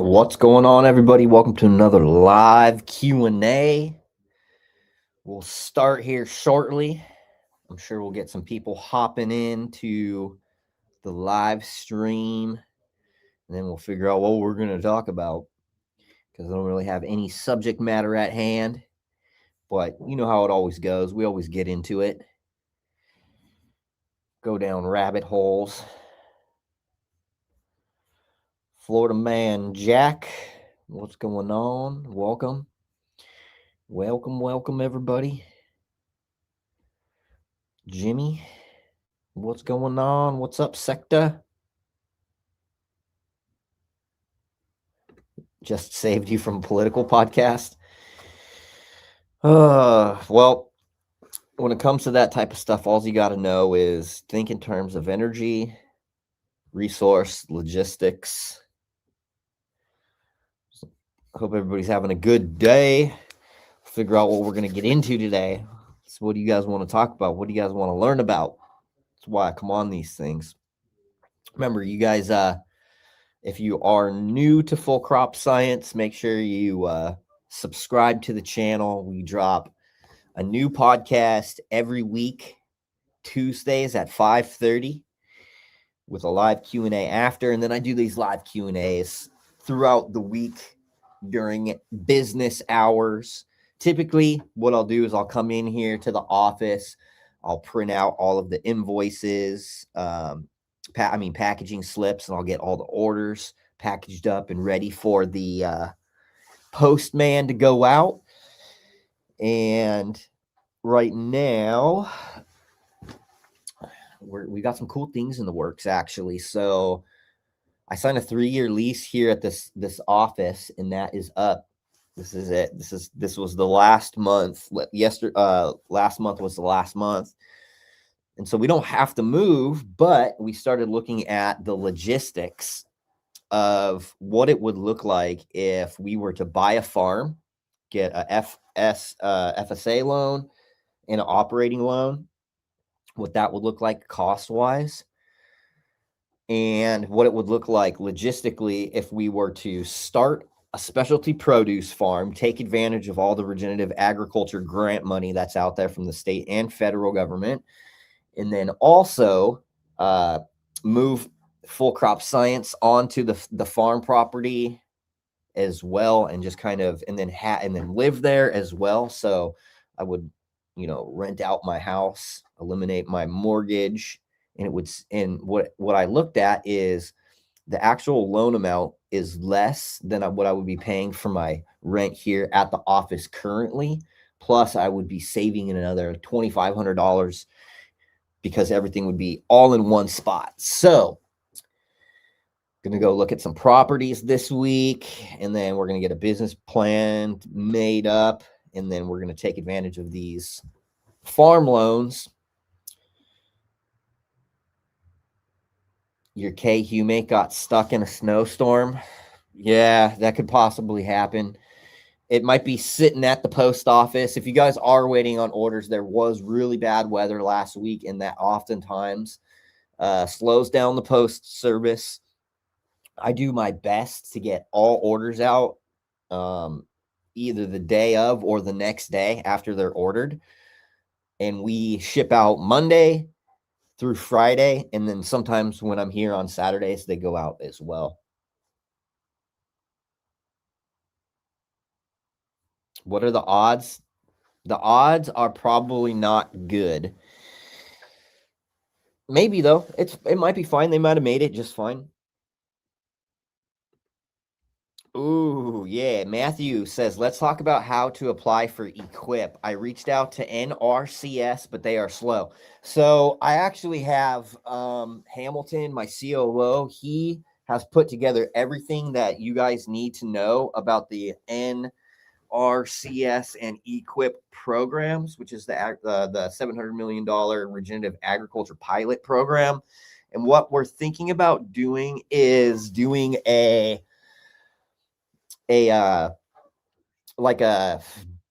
What's going on, everybody? Welcome to another live Q&A. We'll start here shortly. I'm sure we'll get some people hopping into the live stream, and then we'll figure out what we're going to talk about because I don't really have any subject matter at hand. But you know how it always goes. We always get into it, go down rabbit holes. Florida man Jack, what's going on? Welcome, everybody. Jimmy, what's going on? What's up, Secta? Just saved you from a political podcast. Well, when it comes to that type of stuff, all you got to know is think in terms of energy, resource, logistics. I hope everybody's having a good day. Figure out what we're going to get into today. So what do you guys want to talk about? What do you guys want to learn about? That's why I come on these things. Remember, you guys, if you are new to Full Crop Science, make sure you subscribe to the channel. We drop a new podcast every week, Tuesdays at 5:30, with a live Q&A after. And then I do these live Q&As throughout the week during business hours. Typically, what I'll do is I'll come in here to the office. I'll print out all of the invoices, packaging slips, and I'll get all the orders packaged up and ready for the postman to go out. And right now, we got some cool things in the works, actually. So I signed a 3-year lease here at this office, and that is up. This is it. This was the last month. Last month was the last month. And so we don't have to move, but we started looking at the logistics of what it would look like if we were to buy a farm, get a FSA loan and an operating loan, what that would look like cost-wise, and what it would look like logistically if we were to start a specialty produce farm, take advantage of all the regenerative agriculture grant money that's out there from the state and federal government, and then also move Full Crop Science onto the farm property as well, and just kind of and then live there as well. So I would, rent out my house, eliminate my mortgage, and what I looked at is the actual loan amount is less than what I would be paying for my rent here at the office currently. Plus, I would be saving in another $2,500 because everything would be all in one spot. So going to go look at some properties this week, and then we're going to get a business plan made up, and then we're going to take advantage of these farm loans. Your K-Humate got stuck in a snowstorm. Yeah, that could possibly happen. It might be sitting at the post office. If you guys are waiting on orders, there was really bad weather last week, and that oftentimes slows down the post service. I do my best to get all orders out either the day of or the next day after they're ordered. And we ship out Monday through Friday. And then sometimes when I'm here on Saturdays, they go out as well. What are the odds? The odds are probably not good. Maybe, though. It might be fine. They might have made it just fine. Ooh, yeah. Matthew says, let's talk about how to apply for EQIP. I reached out to NRCS, but they are slow. So I actually have Hamilton, my COO. He has put together everything that you guys need to know about the NRCS and EQIP programs, which is the $700 million regenerative agriculture pilot program. And what we're thinking about doing is doing a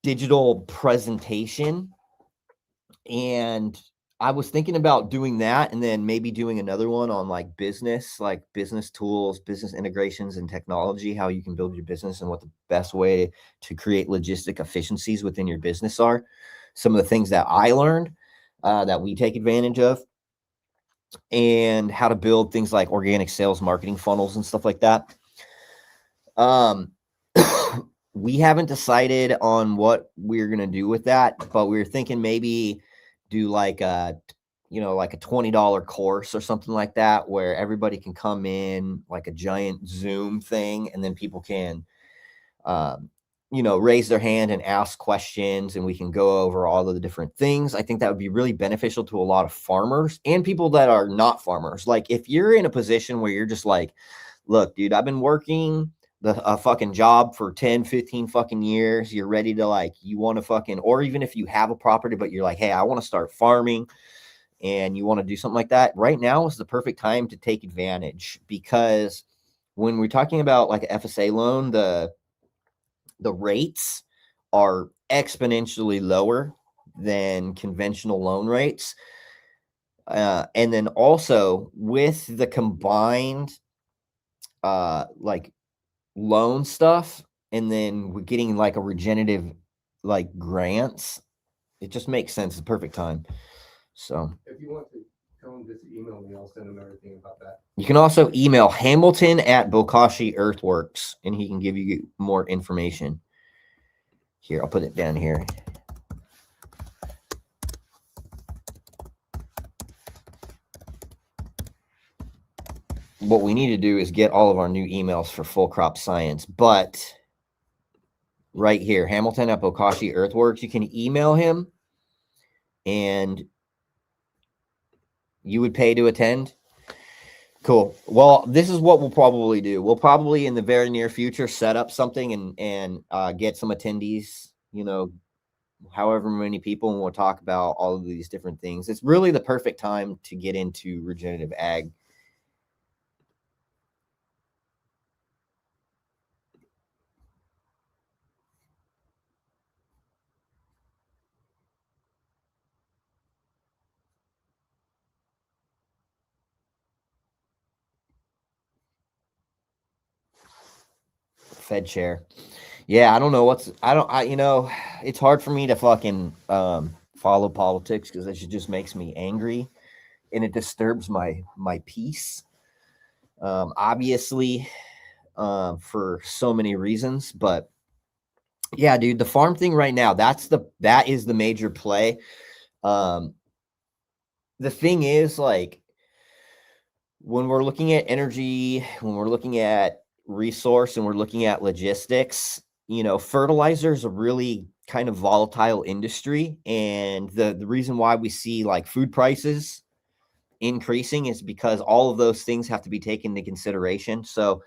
digital presentation, and I was thinking about doing that and then maybe doing another one on like business tools, business integrations and technology, how you can build your business and what the best way to create logistic efficiencies within your business are. Some of the things that I learned that we take advantage of, and how to build things like organic sales marketing funnels and stuff like that. Um, we haven't decided on what we're going to do with that, but we were thinking maybe do like like a $20 course or something like that, where everybody can come in like a giant Zoom thing, and then people can, raise their hand and ask questions, and we can go over all of the different things. I think that would be really beneficial to a lot of farmers and people that are not farmers. Like if you're in a position where you're just like, look, dude, I've been working a fucking job for 10, 15 fucking years. You're ready to like, you want to fucking, or even if you have a property, but you're like, hey, I want to start farming and you want to do something like that. Right now is the perfect time to take advantage, because when we're talking about like an FSA loan, the rates are exponentially lower than conventional loan rates. And then also with the combined like loan stuff, and then we're getting like a regenerative like grants, it just makes sense. It's the perfect time. So if you want to tell them, just email me, I'll send them everything about that. You can also email Hamilton at Bokashi Earthworks, and he can give you more information. Here, I'll put it down here. What we need to do is get all of our new emails for Full Crop Science, but right here, Hamilton at Bokashi Earthworks, you can email him and you would pay to attend. Cool. Well, this is what we'll probably do. We'll probably in the very near future set up something and get some attendees, however many people, and we'll talk about all of these different things. It's really the perfect time to get into regenerative ag. Fed chair. Yeah, I don't know it's hard for me to fucking follow politics, because it just makes me angry and it disturbs my peace. Obviously, for so many reasons, but yeah, dude, the farm thing right now, that is the major play. The thing is, like, when we're looking at energy, when we're looking at resource, and we're looking at logistics, fertilizer is a really kind of volatile industry. And the reason why we see like food prices increasing is because all of those things have to be taken into consideration. So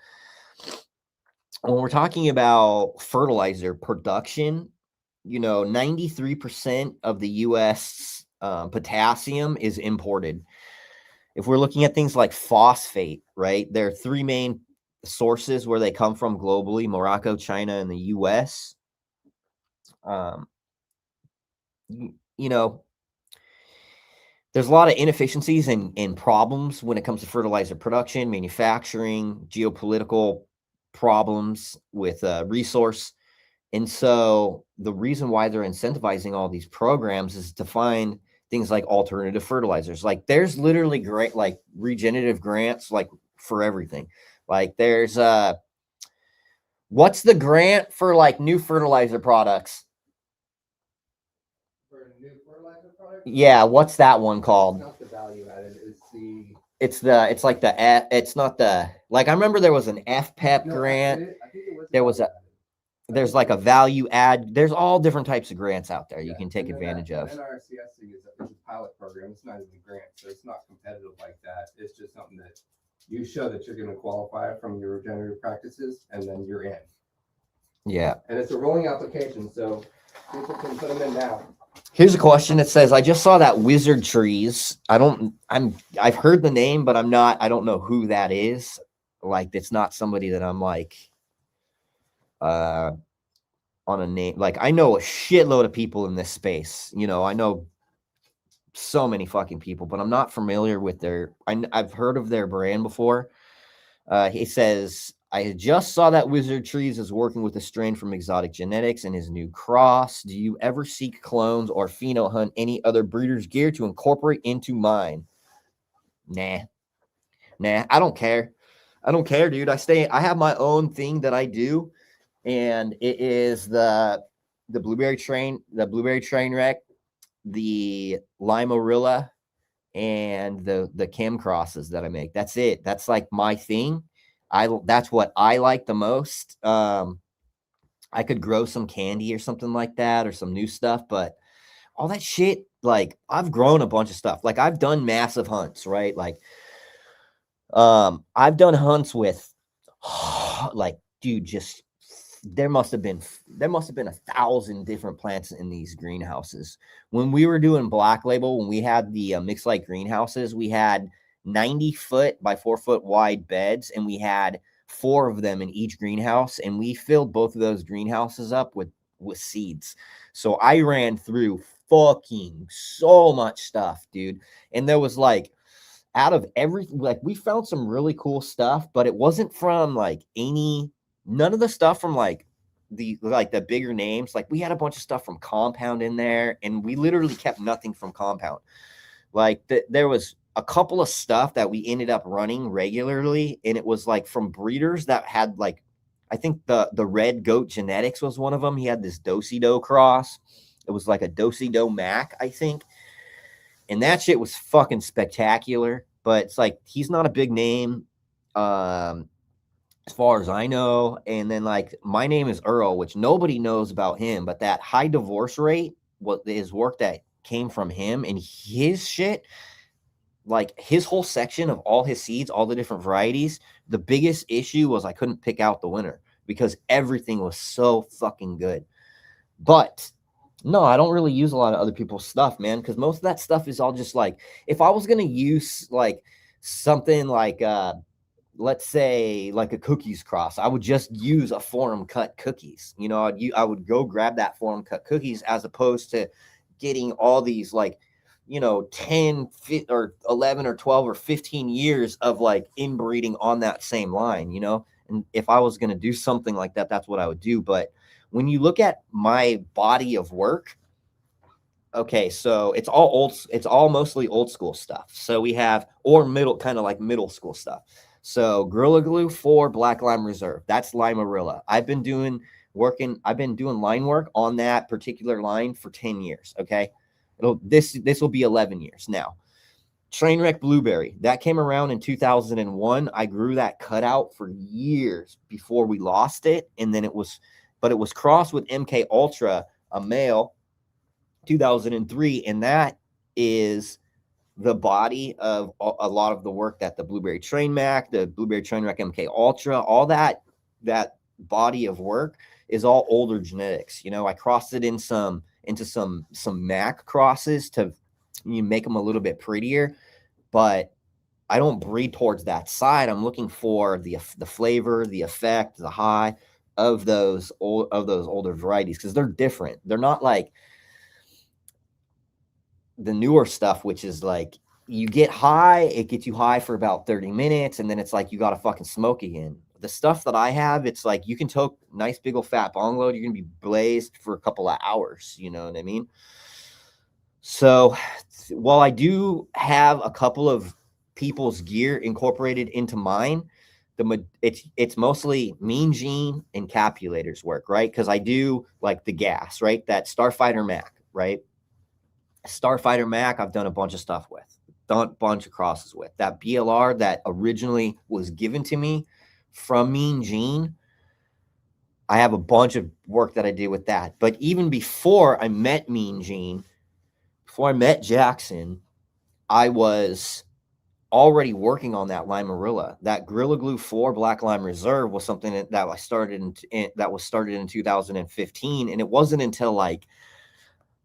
when we're talking about fertilizer production, 93% of the US potassium is imported. If we're looking at things like phosphate, right, there are three main sources where they come from globally: Morocco, China, and the US. There's a lot of inefficiencies and problems when it comes to fertilizer production, manufacturing, geopolitical problems with resource. And so the reason why they're incentivizing all these programs is to find things like alternative fertilizers. Like there's literally great like regenerative grants like for everything. Like there's what's the grant for like new fertilizer products? For a new fertilizer product? Yeah, what's that one called? It's not the value added, It's like the it's not the, like, I remember there was an FPEP grant. I think it was There was there's like a value add. There's all different types of grants out there you can take advantage of. NRCS thing is a pilot program. It's not even a grant, so it's not competitive like that. It's just something that you show that you're going to qualify from your regenerative practices, and then you're in. Yeah. And it's a rolling application, so people can put them in now. Here's a question. It says, I just saw that Wizard Trees. I've heard the name, but I don't know who that is. Like, it's not somebody that I'm like, on a name. Like, I know a shitload of people in this space. I know so many fucking people, but I'm not familiar with I've heard of their brand before. He says, I just saw that Wizard Trees is working with a strain from Exotic Genetics and his new cross. Do you ever seek clones or pheno hunt any other breeders' gear to incorporate into mine? Nah, I don't care. I don't care, dude. I have my own thing that I do, and it is the blueberry train wreck, the Limarilla, and the cam crosses that I make. That's it. That's like my thing. That's what I like the most. I could grow some candy or something like that or some new stuff, but all that shit, like I've grown a bunch of stuff. Like I've done massive hunts, right? Like I've done hunts with like, dude, just there must have been 1,000 different plants in these greenhouses. When we were doing Black Label, when we had the mixed light greenhouses, we had 90-foot by 4-foot wide beds, and we had 4 of them in each greenhouse, and we filled both of those greenhouses up with seeds. So I ran through fucking so much stuff, dude. And there was like, out of everything, like we found some really cool stuff, but it wasn't from like none of the stuff from like the bigger names. Like we had a bunch of stuff from Compound in there, and we literally kept nothing from Compound. Like there was a couple of stuff that we ended up running regularly, and it was like from breeders that had like, I think the Red Goat Genetics was one of them. He had this Dosido cross. It was like a Dosido Mac, I think. And that shit was fucking spectacular, but it's like he's not a big name as far as I know. And then like my name is Earl, which nobody knows about him, but that high divorce rate, what his work that came from him and his shit, like his whole section of all his seeds, all the different varieties, the biggest issue was I couldn't pick out the winner because everything was so fucking good. But no, I don't really use a lot of other people's stuff, man, because most of that stuff is all just like, if I was going to use like something like, let's say like a cookies cross, I would just use a forum cut cookies. You know, I would go grab that forum cut cookies as opposed to getting all these like, you know, 10 or 11 or 12 or 15 years of like inbreeding on that same line, you know? And if I was going to do something like that, that's what I would do. But when you look at my body of work, okay, so it's all mostly old school stuff. So we have, or kind of like middle school stuff. So Gorilla Glue 4 Black Lime Reserve, that's Limarilla. I've been doing line work on that particular line for 10 years. Okay. This will be 11 years now. Trainwreck Blueberry, that came around in 2001. I grew that cutout for years before we lost it. And then it was crossed with MK Ultra, a male, 2003. And that is the body of a lot of the work that the Blueberry Train Mac, the Blueberry Trainwreck MK Ultra, all that body of work is all older genetics. You know, I crossed it into some Mac crosses to make them a little bit prettier, but I don't breed towards that side. I'm looking for the flavor, the effect, the high of those older varieties, because they're different. They're not like the newer stuff, which is like you get high, it gets you high for about 30 minutes, and then it's like you got to fucking smoke again. The stuff that I have, it's like you can toke nice big old fat bong load, you're gonna be blazed for a couple of hours, you know what I mean? So while I have a couple of people's gear incorporated into mine, it's mostly Mean Gene and Capulators work, right? Because I do like the gas, right? That Starfighter Mac, right? Starfighter Mac, I've done a bunch of stuff with, done a bunch of crosses with. That BLR that originally was given to me from Mean Gene, I have a bunch of work that I did with that. But even before I met Mean Gene, before I met Jackson, I was already working on that Limarilla. That Gorilla Glue 4 Black Lime Reserve was something that I started was started in 2015, and it wasn't until like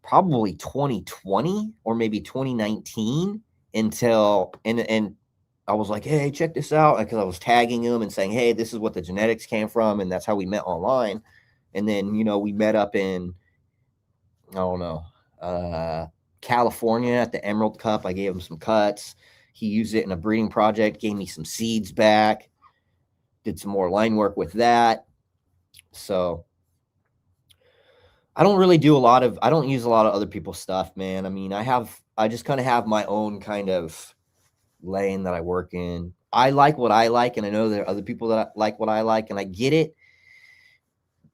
probably 2020 or maybe 2019 until and I was like, hey, check this out, because I was tagging him and saying, hey, this is what the genetics came from, and that's how we met online. And then, you know, we met up in, I don't know, California at the Emerald Cup. I gave him some cuts. He used it in a breeding project, gave me some seeds back, did some more line work with that. So I don't really do I don't use a lot of other people's stuff, man. I mean, I just kind of have my own kind of lane that I work in. I like what I like, and I know there are other people that like what I like, and I get it.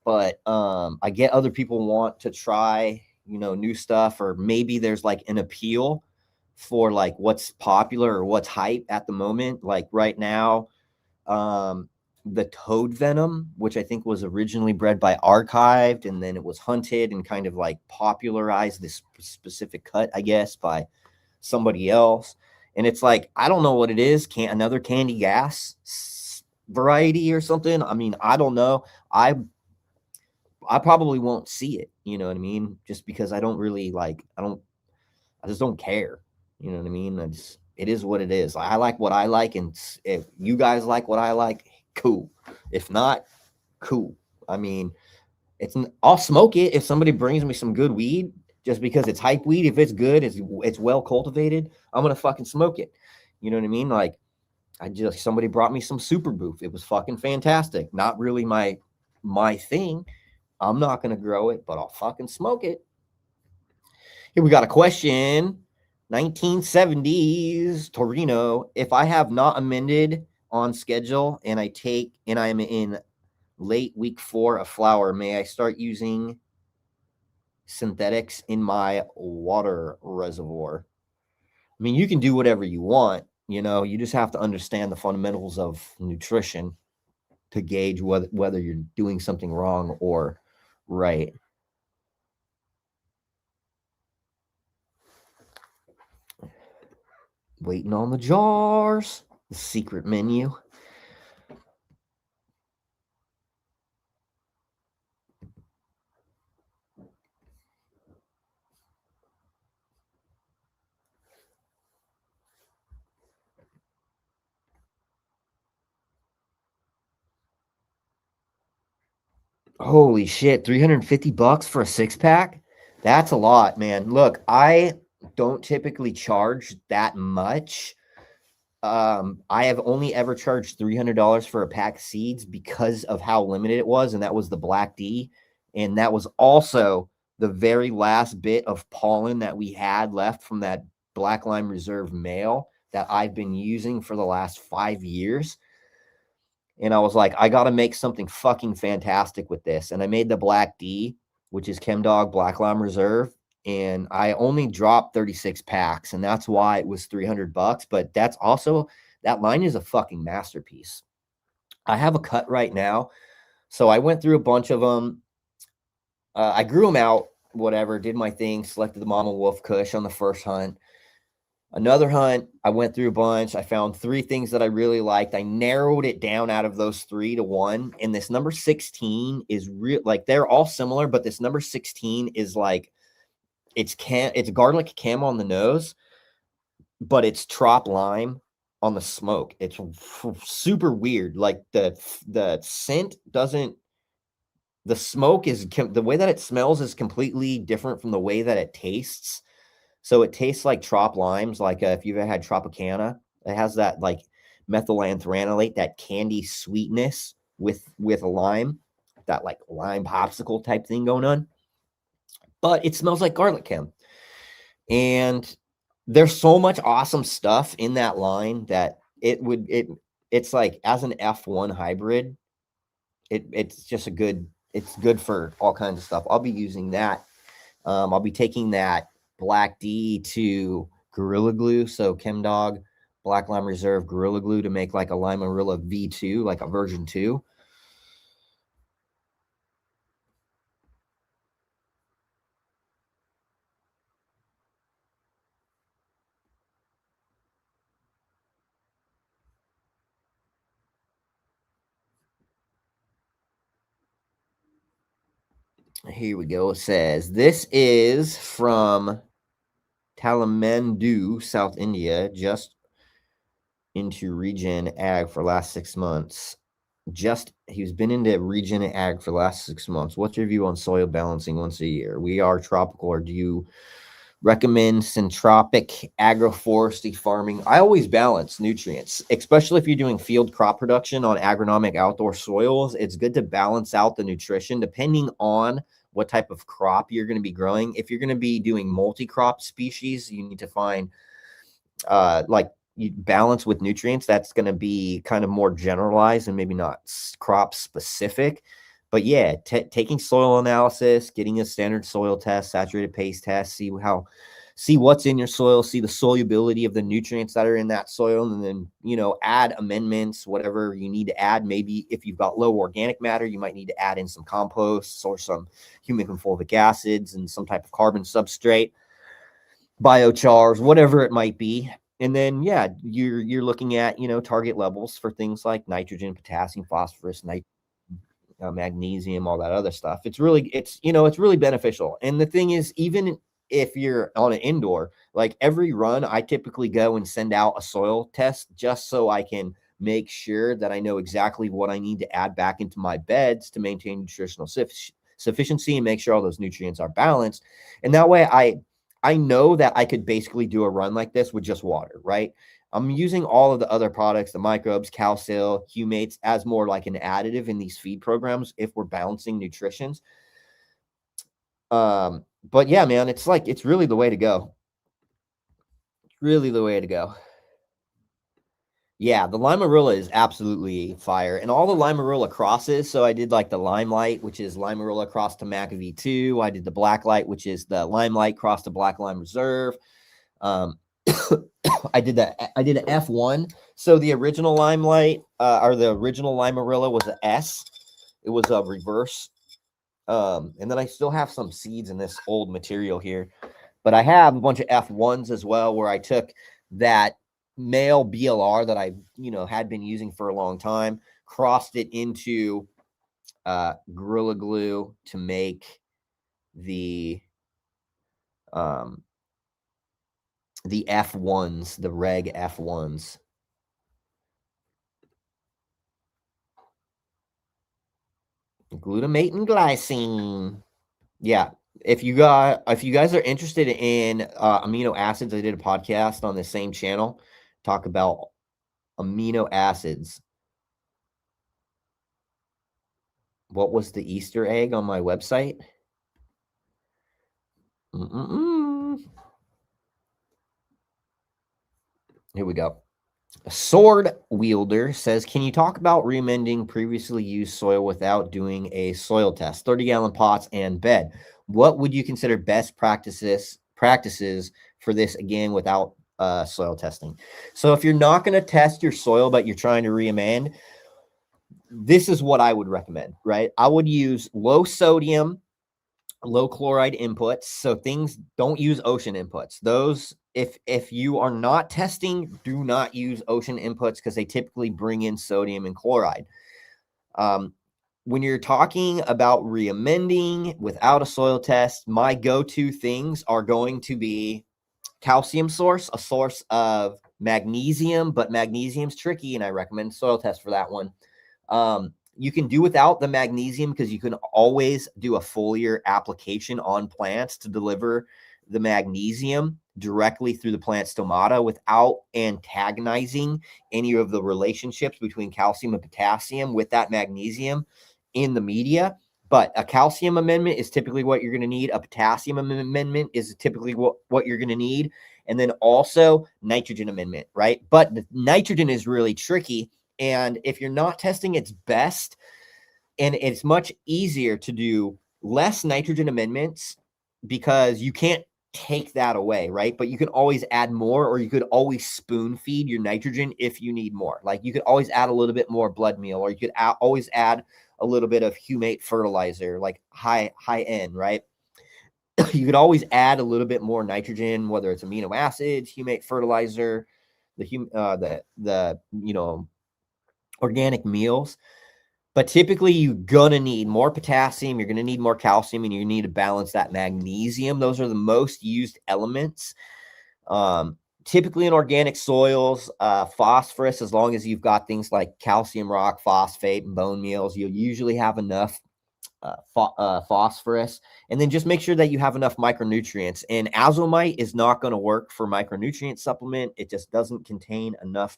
But I get other people want to try, new stuff, or maybe there's like an appeal for like what's popular or what's hype at the moment. Like right now, the toad venom, which I think was originally bred by Archived, and then it was hunted and kind of like popularized this specific cut, I guess, by somebody else. And it's like, I don't know what it is. Another candy gas variety or something. I mean, I don't know. I probably won't see it, you know what I mean? Just because I don't really I just don't care. You know what I mean? It is what it is. I like what I like, and if you guys like what I like, cool. If not, cool. I mean, I'll smoke it if somebody brings me some good weed, just because it's hype weed. If it's good, it's well cultivated, I'm gonna fucking smoke it. You know what I mean? Like, somebody brought me some super boof. It was fucking fantastic. Not really my thing. I'm not gonna grow it, but I'll fucking smoke it. Here we got a question. 1970s Torino. If I have not amended on schedule and I'm in late week 4 of flower, may I start using synthetics in my water reservoir? I mean, you can do whatever you want. You just have to understand the fundamentals of nutrition to gauge whether you're doing something wrong or right. Waiting on the jars. The secret menu. Holy shit, $350 for a 6-pack? That's a lot, man. Look, I don't typically charge that much. I have only ever charged $300 for a pack of seeds because of how limited it was, and that was the Black D, and that was also the very last bit of pollen that we had left from that Black Lime Reserve male that I've been using for the last 5 years. And I was like, I got to make something fucking fantastic with this. And I made the Black D, which is ChemDog Black Lime Reserve. And I only dropped 36 packs. And that's why it was $300. But that's also, that line is a fucking masterpiece. I have a cut right now. So I went through a bunch of them. I grew them out, whatever, did my thing, selected the Mama Wolf Kush on the first hunt. Another hunt, I went through a bunch. I found 3 things that I really liked. I narrowed it down out of those 3 to 1. And this number 16 is real. Like, they're all similar, but this number 16 is like, it's garlic cam on the nose, but it's trop lime on the smoke. It's super weird. Like, the scent doesn't, the smoke is, the way that it smells is completely different from the way that it tastes. So it tastes like trop limes, like if you've ever had Tropicana. It has that like methylanthranilate, that candy sweetness with a lime, that like lime popsicle type thing going on. But it smells like garlic chem. And there's so much awesome stuff in that line that it's like, as an F1 hybrid, it's just it's good for all kinds of stuff. I'll be using that. I'll be taking that Black D to Gorilla Glue. So ChemDog Black Lime Reserve Gorilla Glue to make like a Limarilla V2, like a version 2. Here we go. It says, this is from Talamandu, South India, just into regen ag for last 6 months. He's been into regen ag for the last 6 months. What's your view on soil balancing once a year? We are tropical, or do you recommend centropic agroforestry farming. I always balance nutrients, especially if you're doing field crop production on agronomic outdoor soils. It's good to balance out the nutrition depending on what type of crop you're going to be growing. If you're going to be doing multi-crop species, you need to find like you balance with nutrients that's going to be kind of more generalized and maybe not crop specific. But yeah, taking soil analysis, getting a standard soil test, saturated paste test, see what's in your soil, see the solubility of the nutrients that are in that soil, and then, add amendments, whatever you need to add. Maybe if you've got low organic matter, you might need to add in some composts or some humic and fulvic acids and some type of carbon substrate, biochars, whatever it might be. And then, yeah, you're looking at, target levels for things like nitrogen, potassium, phosphorus, magnesium, all that other stuff. It's really beneficial. And the thing is, even if you're on an indoor, like every run, I typically go and send out a soil test just so I can make sure that I know exactly what I need to add back into my beds to maintain nutritional sufficiency and make sure all those nutrients are balanced. And that way I know that I could basically do a run like this with just water, right? I'm using all of the other products, the microbes, Calcium, humates, as more like an additive in these feed programs if we're balancing nutritions. But yeah, man, it's really the way to go. Really the way to go. Yeah, the Limarilla is absolutely fire. And all the Limarilla crosses. So I did like the Limelight, which is Limarilla cross to Mac V2. I did the Blacklight, which is the Limelight cross to Black Lime Reserve. I did an F1. So the original Limelight or the original Limarilla was an S. It was a reverse. And then I still have some seeds in this old material here. But I have a bunch of F1s as well, where I took that male BLR that I, had been using for a long time, crossed it into Gorilla Glue to make the F1s, the reg F1s. Glutamate and glycine. Yeah. If you guys are interested in amino acids, I did a podcast on the same channel, talk about amino acids. What was the Easter egg on my website? Here we go. A Sword Wielder says, can you talk about re-amending previously used soil without doing a soil test? 30-gallon pots and bed. What would you consider best practices for this, again, without soil testing? So if you're not going to test your soil, but you're trying to re-amend, this is what I would recommend, right? I would use low sodium, low chloride inputs. So don't use ocean inputs. Those, if you are not testing, do not use ocean inputs because they typically bring in sodium and chloride. When you're talking about re-amending without a soil test, my go-to things are going to be calcium source, a source of magnesium, but magnesium's tricky, and I recommend soil test for that one. You can do without the magnesium because you can always do a foliar application on plants to deliver the magnesium directly through the plant stomata without antagonizing any of the relationships between calcium and potassium with that magnesium in the media. But a calcium amendment is typically what you're going to need. A potassium amendment is typically what you're going to need. And then also nitrogen amendment, right? But the nitrogen is really tricky. And if you're not testing, it's best. And it's much easier to do less nitrogen amendments because you can't take that away, right? But you can always add more, or you could always spoon feed your nitrogen if you need more. Like you could always add a little bit more blood meal, or you could always add a little bit of humate fertilizer, like high end, right? You could always add a little bit more nitrogen, whether it's amino acids, humate fertilizer, the organic meals. But typically you're going to need more potassium, you're going to need more calcium, and you need to balance that magnesium. Those are the most used elements. Typically in organic soils, phosphorus, as long as you've got things like calcium rock, phosphate, and bone meals, you'll usually have enough phosphorus, and then just make sure that you have enough micronutrients. And azomite is not going to work for micronutrient supplement. It just doesn't contain enough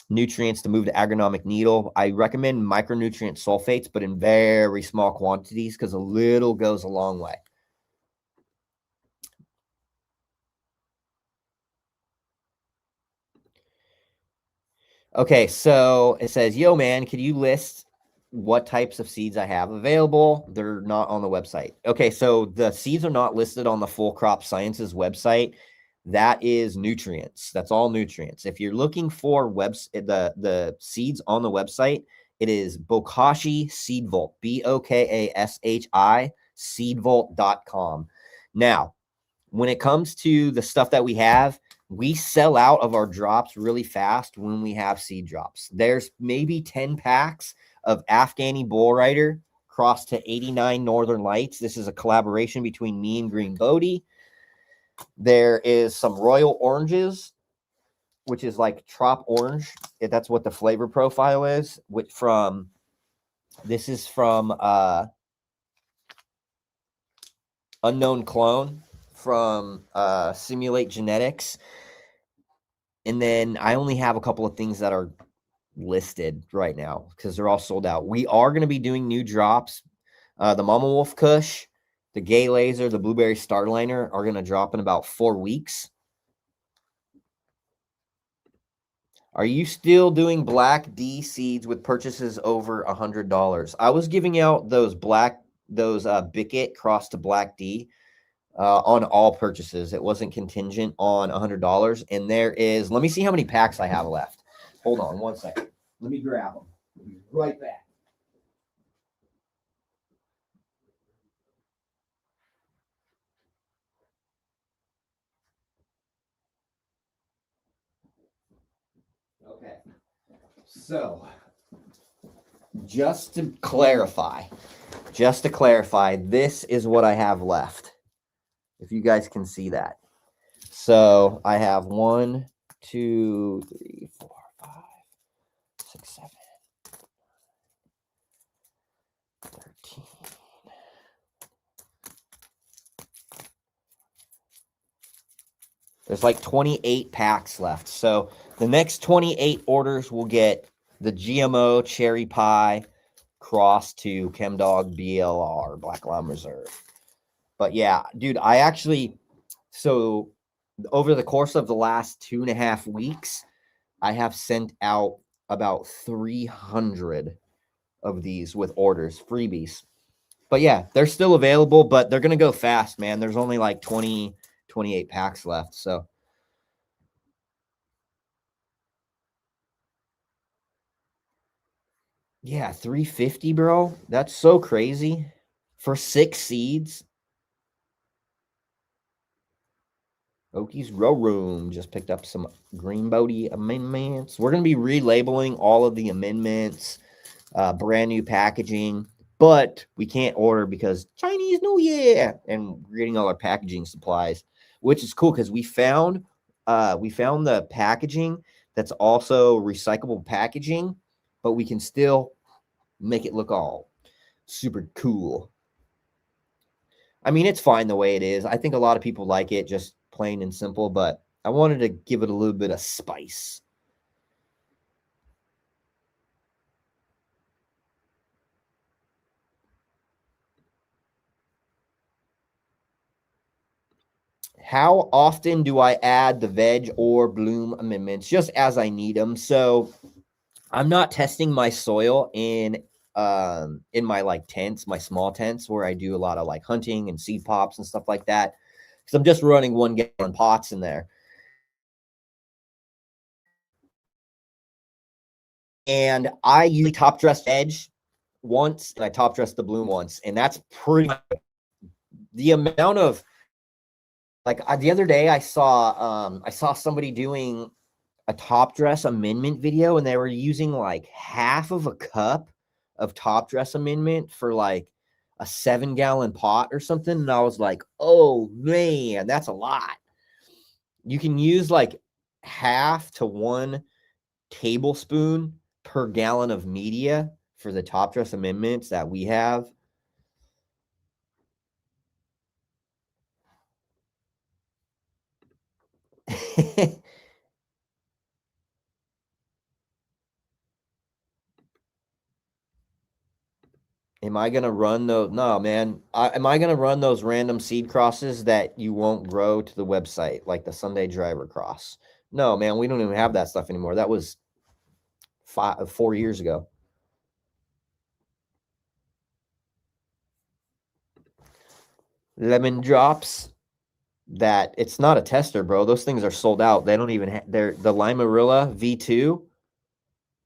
nutrients to move the agronomic needle. I recommend micronutrient sulfates, but in very small quantities, because a little goes a long way. Okay, so it says, yo, man, could you list what types of seeds I have available? They're not on the website. Okay, so the seeds are not listed on the Full Crop Sciences website. That is nutrients. That's all nutrients. If you're looking for the seeds on the website, it is Bokashi Seed Vault, Bokashi seedvault.com. Now, when it comes to the stuff that we sell out of our drops really fast when we have seed drops. There's maybe 10 packs of Afghani Bull Rider crossed to 89 Northern Lights. This is a collaboration between me and Green Bodie. There is some Royal Oranges, which is like Trop Orange. That's what the flavor profile is. This is from Unknown Clone from Simulate Genetics. And then I only have a couple of things that are listed right now because they're all sold out. We are going to be doing new drops. The Mama Wolf Kush, the Gay Laser, the Blueberry Starliner are going to drop in about 4 weeks. Are you still doing Black D seeds with purchases over $100? I was giving out those Bickett cross to Black D on all purchases. It wasn't contingent on $100. And there is, let me see how many packs I have left. Hold on 1 second. Let me grab them. I'll be right back. Okay. So, just to clarify, this is what I have left. If you guys can see that. So I have 1, 2, 3, 4, 5, 6, 7, 13. There's like 28 packs left. So the next 28 orders will get the GMO Cherry Pie cross to ChemDog BLR, Black Lime Reserve. But yeah, dude, so over the course of the last 2.5 weeks, I have sent out about 300 of these with orders, freebies. But yeah, they're still available, but they're going to go fast, man. There's only like 28 packs left. So yeah, 350, bro. That's so crazy for 6 seeds. Okies Grow Room just picked up some Green Bodie amendments. We're going to be relabeling all of the amendments, brand new packaging, but we can't order because Chinese New Year, and we're getting all our packaging supplies, which is cool because we found the packaging that's also recyclable packaging, but we can still make it look all super cool. I mean, it's fine the way it is. I think a lot of people like it just plain and simple, but I wanted to give it a little bit of spice. How often do I add the veg or bloom amendments? Just as I need them. So I'm not testing my soil in my like tents, my small tents where I do a lot of like hunting and seed pops and stuff like that. Because I'm just running 1 gallon pots in there. And I usually top dress edge once and I top dress the bloom once. And that's pretty much the amount of like the other day I saw somebody doing a top dress amendment video and they were using like half of a cup of top dress amendment for like a 7-gallon pot or something. And I was like, oh man, that's a lot. You can use like half to 1 tablespoon per gallon of media for the top dress amendments that we have. Am I gonna run those? No, man. Am I gonna run those random seed crosses that you won't grow to the website, like the Sunday Driver cross? No, man. We don't even have that stuff anymore. That was 4 years ago. Lemon drops. That it's not a tester, bro. Those things are sold out. They don't even. They're the Limarilla V2.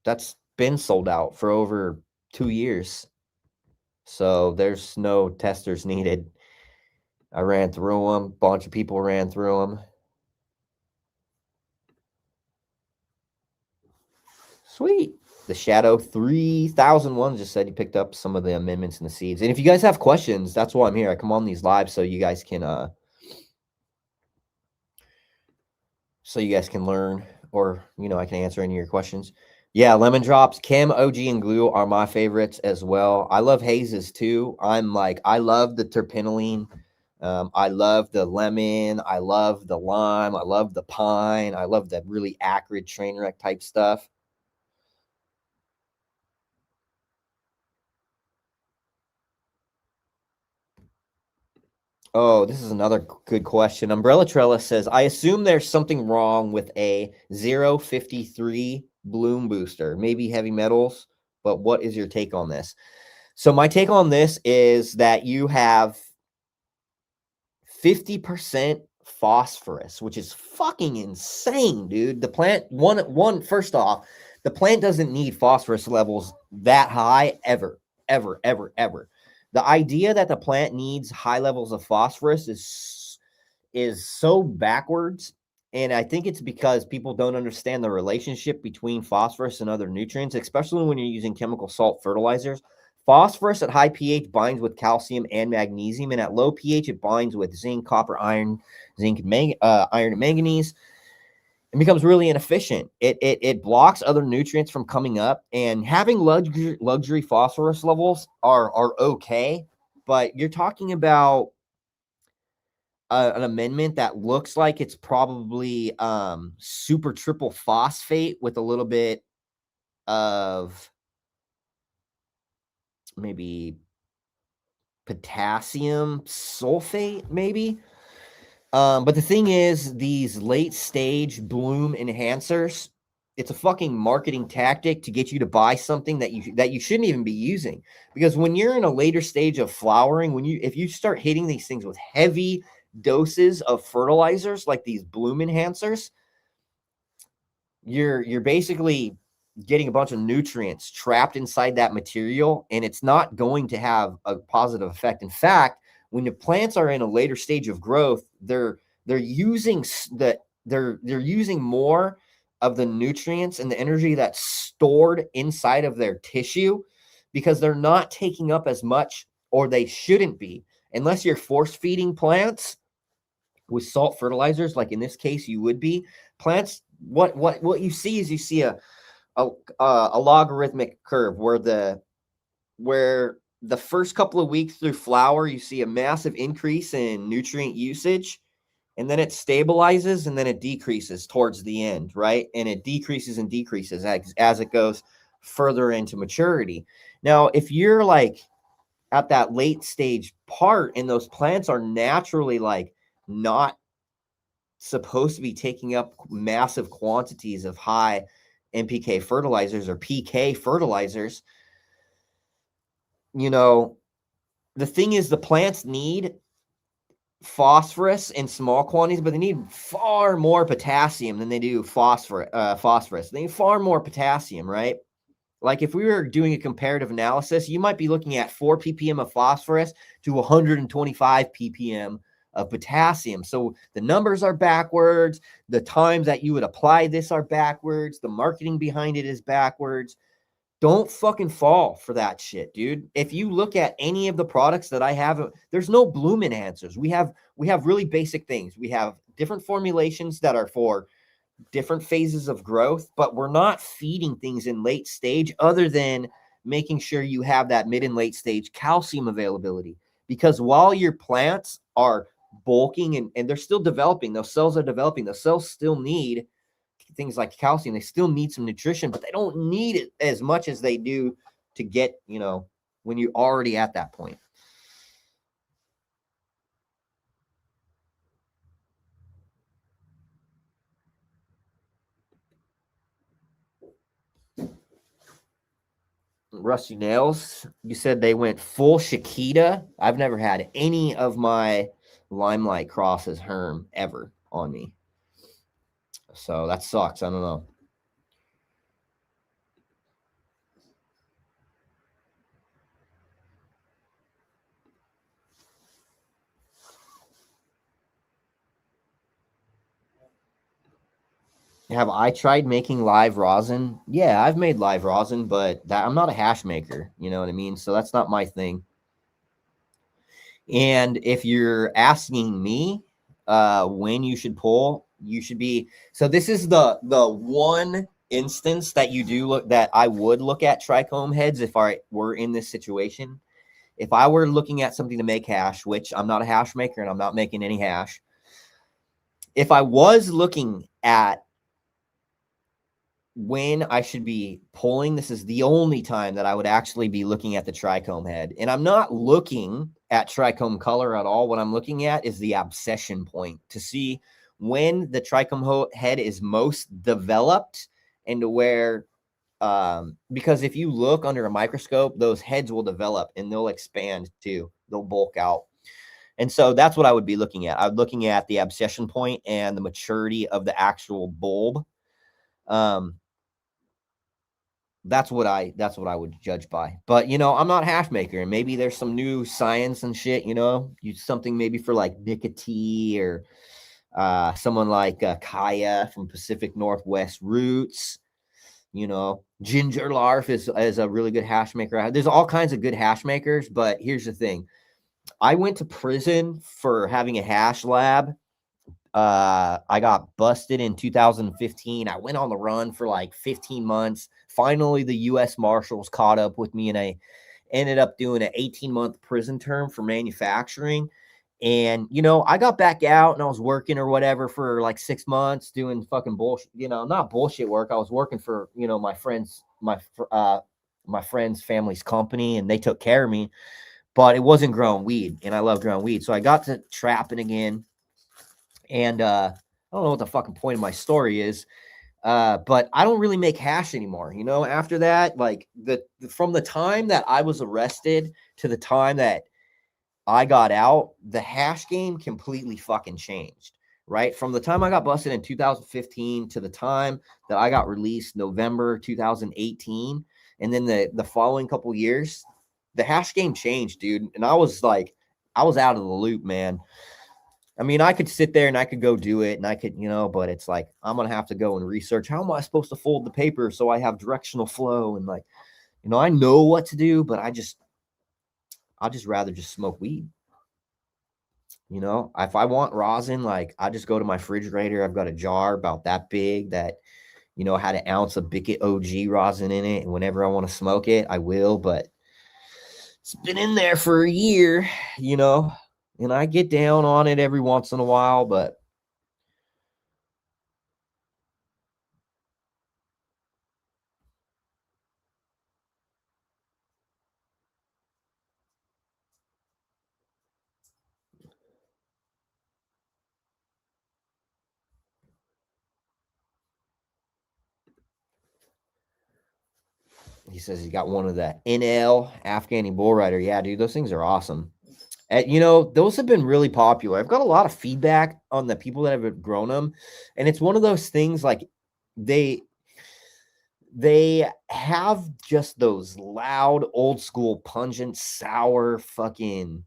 That's been sold out for over 2 years. So there's no testers needed. I ran through them. Bunch of people ran through them. Sweet. The Shadow 3001 just said he picked up some of the amendments and the seeds. And if you guys have questions, that's why I'm here. I come on these lives so you guys can learn, or I can answer any of your questions. Yeah, lemon drops, Chem, OG, and Glue are my favorites as well. I love hazes too. I love the terpenoline. I love the lemon. I love the lime. I love the pine. I love that really acrid train wreck type stuff. Oh, this is another good question. Umbrella Trellis says, I assume there's something wrong with a 053 bloom booster, maybe heavy metals, but what is your take on this? So my take on this is that you have 50% phosphorus, which is fucking insane, dude. The plant, first off, the plant doesn't need phosphorus levels that high ever. The idea that the plant needs high levels of phosphorus is so backwards. And I think it's because people don't understand the relationship between phosphorus and other nutrients, especially when you're using chemical salt fertilizers. Phosphorus at high pH binds with calcium and magnesium, and at low pH, it binds with zinc, copper, iron, iron, and manganese. It becomes really inefficient. It blocks other nutrients from coming up, and having luxury phosphorus levels are okay, but you're talking about an amendment that looks like it's probably super triple phosphate with a little bit of maybe potassium sulfate, maybe. But the thing is, these late stage bloom enhancers, it's a fucking marketing tactic to get you to buy something that you shouldn't even be using. Because when you're in a later stage of flowering, if you start hitting these things with heavy doses of fertilizers like these bloom enhancers, you're basically getting a bunch of nutrients trapped inside that material, and it's not going to have a positive effect. In fact, when the plants are in a later stage of growth, they're using more of the nutrients and the energy that's stored inside of their tissue because they're not taking up as much, or they shouldn't be, unless you're force feeding plants with salt fertilizers, like in this case you would be. Plants, what you see is you see a logarithmic curve where the first couple of weeks through flower, you see a massive increase in nutrient usage, and then it stabilizes and then it decreases towards the end, right? And it decreases and decreases as it goes further into maturity. Now, if you're like at that late stage part and those plants are naturally like not supposed to be taking up massive quantities of high NPK fertilizers or PK fertilizers, the thing is, the plants need phosphorus in small quantities, but they need far more potassium than they do phosphorus. They need far more potassium, right? Like if we were doing a comparative analysis, you might be looking at 4 ppm of phosphorus to 125 ppm of potassium. So the numbers are backwards. The times that you would apply this are backwards. The marketing behind it is backwards. Don't fucking fall for that shit, dude. If you look at any of the products that I have, there's no bloom enhancers. We have really basic things. We have different formulations that are for different phases of growth, but we're not feeding things in late stage other than making sure you have that mid and late stage calcium availability, because while your plants are bulking and they're still developing, those cells are developing, those cells still need things like calcium. They still need some nutrition, but they don't need it as much as they do to get, when you're already at that point. Rusty Nails, you said they went full Shakita. I've never had any of my Limelight crosses Herm ever on me. So that sucks. I don't know. Have I tried making live rosin? Yeah, I've made live rosin, but I'm not a hash maker. You know what I mean? So that's not my thing. And if you're asking me when you should pull, you should be. So this is the one instance that you do look that I would look at trichome heads if I were in this situation. If I were looking at something to make hash, which I'm not a hash maker and I'm not making any hash. If I was looking at when I should be pulling, this is the only time that I would actually be looking at the trichome head. And I'm not looking at trichome color at all. What I'm looking at is the abscission point to see when the trichome head is most developed and to where, because if you look under a microscope, those heads will develop and they'll expand too. They'll bulk out. And so that's what I would be looking at. I'm looking at the abscission point and the maturity of the actual bulb. That's what I would judge by. But I'm not a hash maker, and maybe there's some new science and shit. Use something maybe for like Nicotine or someone like Kaya from Pacific Northwest Roots. Ginger Larf is a really good hash maker. There's all kinds of good hash makers, but here's the thing: I went to prison for having a hash lab. I got busted in 2015. I went on the run for like 15 months. Finally, the U.S. Marshals caught up with me, and I ended up doing an 18-month prison term for manufacturing. And, I got back out and I was working or whatever for like 6 months doing fucking bullshit, not bullshit work. I was working for, my friend's family's company, and they took care of me, but it wasn't growing weed, and I love growing weed. So I got to trapping again. And I don't know what the fucking point of my story is, but I don't really make hash anymore. After that, like from the time that I was arrested to the time that I got out, the hash game completely fucking changed, right? From the time I got busted in 2015 to the time that I got released November 2018, and then the following couple years, the hash game changed, dude. And I was out of the loop, man. I mean, I could sit there and I could go do it and I could, but it's like, I'm going to have to go and research. How am I supposed to fold the paper so I have directional flow? And like, I know what to do, but I'd just rather just smoke weed. If I want rosin, like I just go to my refrigerator. I've got a jar about that big that, had an ounce of Bickett OG rosin in it. And whenever I want to smoke it, I will, but it's been in there for a year, and I get down on it every once in a while, but he says he got one of the NL Afghani Bull Rider. Yeah, dude, those things are awesome. And, those have been really popular. I've got a lot of feedback on the people that have grown them. And it's one of those things like they have just those loud, old school, pungent, sour, fucking,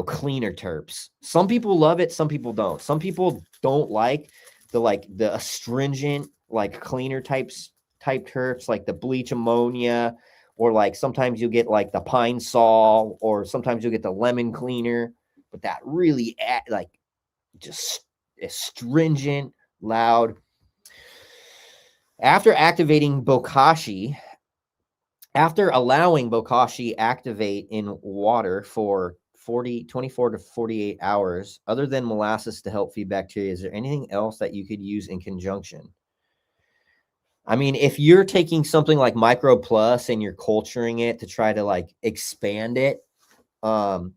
cleaner terps. Some people love it. Some people don't. Some people don't like the astringent, like cleaner type terps, like the bleach ammonia, or like sometimes you get like the pine sol, or sometimes you'll get the lemon cleaner, but that really like just astringent, loud. After activating bokashi After allowing Bokashi activate in water for 24 to 48 hours, other than molasses to help feed bacteria, is there anything else that you could use in conjunction? I mean, if you're taking something like Micro Plus and you're culturing it to try to like expand it, um,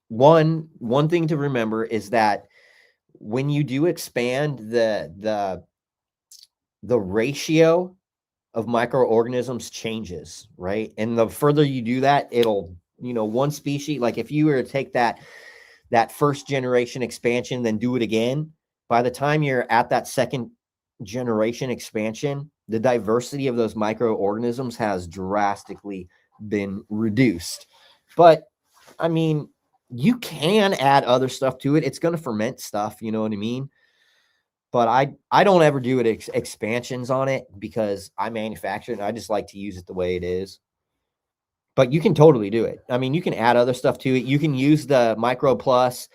one thing to remember is that when you do expand the ratio of microorganisms changes, right? And the further you do that, it'll, one species, like if you were to take that first generation expansion, then do it again, by the time you're at that second generation expansion, the diversity of those microorganisms has drastically been reduced. But I mean, you can add other stuff to it. It's going to ferment stuff, you know what I mean? But I don't ever do it expansions on it because I manufacture it and I just like to use it the way it is. But you can totally do it. I mean, you can add other stuff to it. You can use the Micro Plus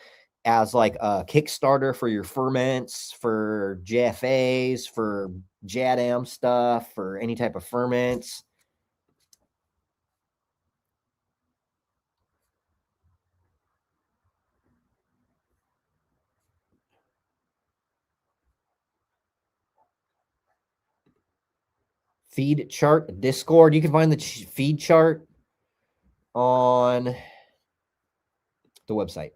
as like a Kickstarter for your ferments, for JFAs, for JADAM stuff, for any type of ferments. Feed chart Discord. You can find the feed chart on the website.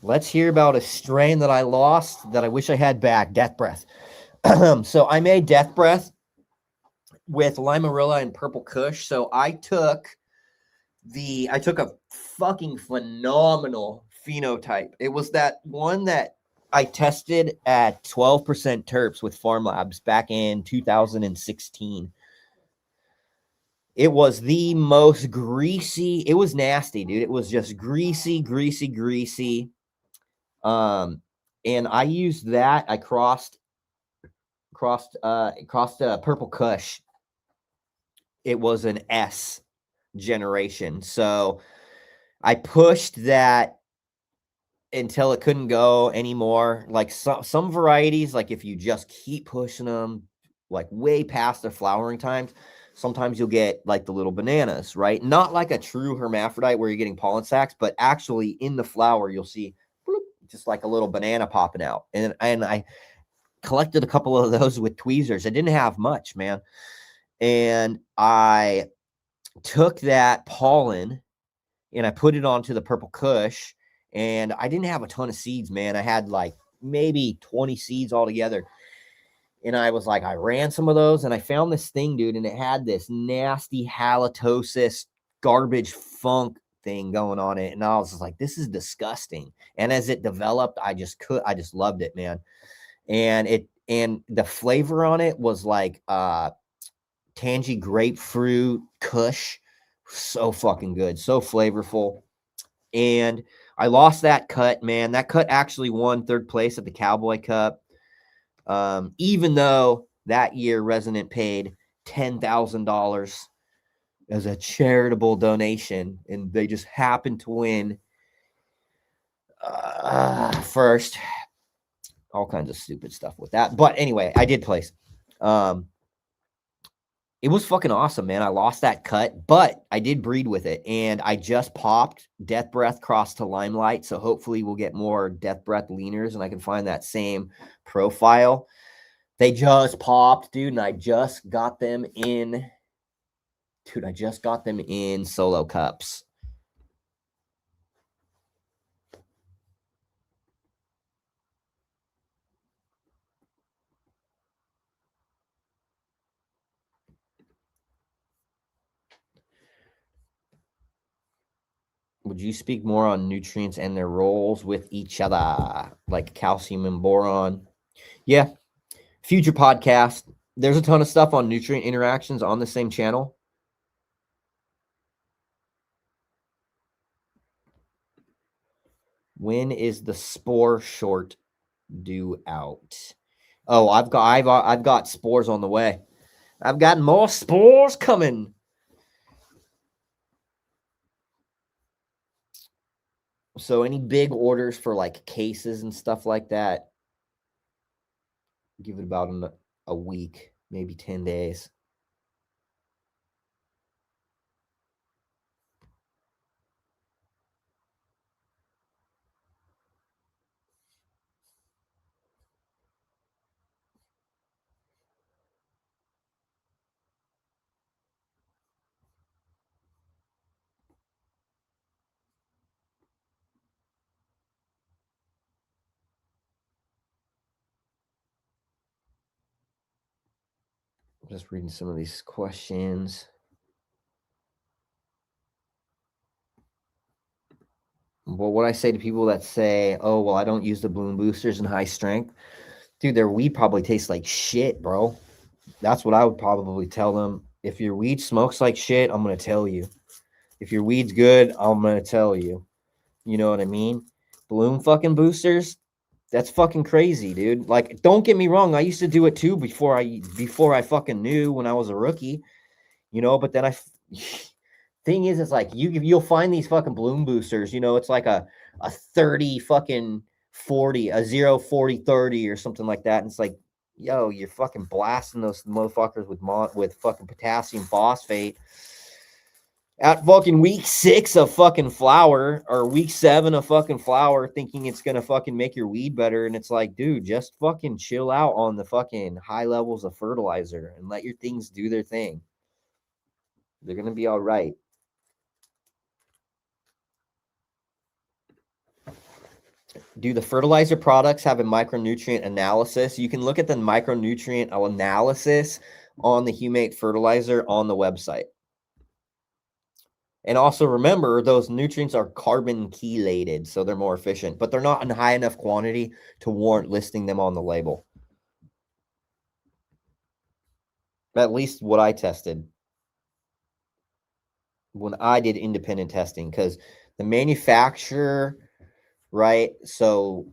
Let's hear about a strain that I lost that I wish I had back. Death Breath. So I made Death Breath with Limarilla and Purple Kush. So I took a fucking phenomenal phenotype. It was that one that I tested at 12% terps with Farm Labs back in 2016. It was the most greasy. It was nasty, dude. It was just greasy. And I used that. I crossed Purple Kush. It was an S generation. So I pushed that until it couldn't go anymore. Like some varieties, like if you just keep pushing them like way past their flowering times, sometimes you'll get like the little bananas, right? Not like a true hermaphrodite where you're getting pollen sacs, but actually in the flower, you'll see bloop, just like a little banana popping out. And I collected a couple of those with tweezers. I didn't have much, man. And I took that pollen and I put it onto the Purple Kush, and I didn't have a ton of seeds, man. I had like maybe 20 seeds altogether. And I was like, I ran some of those and I found this thing, dude, and it had this nasty halitosis garbage funk thing going on it. And I was just like, this is disgusting. And as it developed, I just loved it, man. And the flavor on it was like tangy grapefruit kush. So fucking good, so flavorful. And I lost that cut, man. That cut actually won third place at the Cowboy Cup. Even though that year Resonant paid $10,000 as a charitable donation, and they just happened to win first. All kinds of stupid stuff with that. But anyway, I did place. It was fucking awesome, man. I lost that cut, but I did breed with it. And I just popped Death Breath cross to Limelight. So hopefully we'll get more Death Breath leaners and I can find that same profile. They just popped, dude. And I just got them in. Dude, I just got them in solo cups. Would you speak more on nutrients and their roles with each other, like calcium and boron? Yeah. Future podcast. There's a ton of stuff on nutrient interactions on the same channel. When is the spore short due out? Oh, I've got spores on the way. I've got more spores coming. So any big orders for like cases and stuff like that, Give it about a week, maybe 10 days. Just reading some of these questions. Well, what I say to people that say, "Oh, well, I don't use the bloom boosters in high strength," dude, their weed probably tastes like shit, bro. That's what I would probably tell them. If your weed smokes like shit, I'm gonna tell you. If your weed's good, I'm gonna tell you. You know what I mean? Bloom fucking boosters, that's fucking crazy, dude. Like, don't get me wrong, I used to do it too before I fucking knew when I was a rookie, but then thing is, it's like you'll find these fucking bloom boosters, it's like a 30 fucking 40, a 0 40 30 or something like that. And it's like, yo, you're fucking blasting those motherfuckers with fucking potassium phosphate at fucking week 6 of fucking flower, or week 7 of fucking flower, thinking it's gonna fucking make your weed better. And it's like, dude, just fucking chill out on the fucking high levels of fertilizer and let your things do their thing. They're gonna be all right. Do the fertilizer products have a micronutrient analysis? You can look at the micronutrient analysis on the Humate fertilizer on the website. And also remember, those nutrients are carbon chelated, so they're more efficient, but they're not in high enough quantity to warrant listing them on the label. At least what I tested when I did independent testing, because the manufacturer, right? So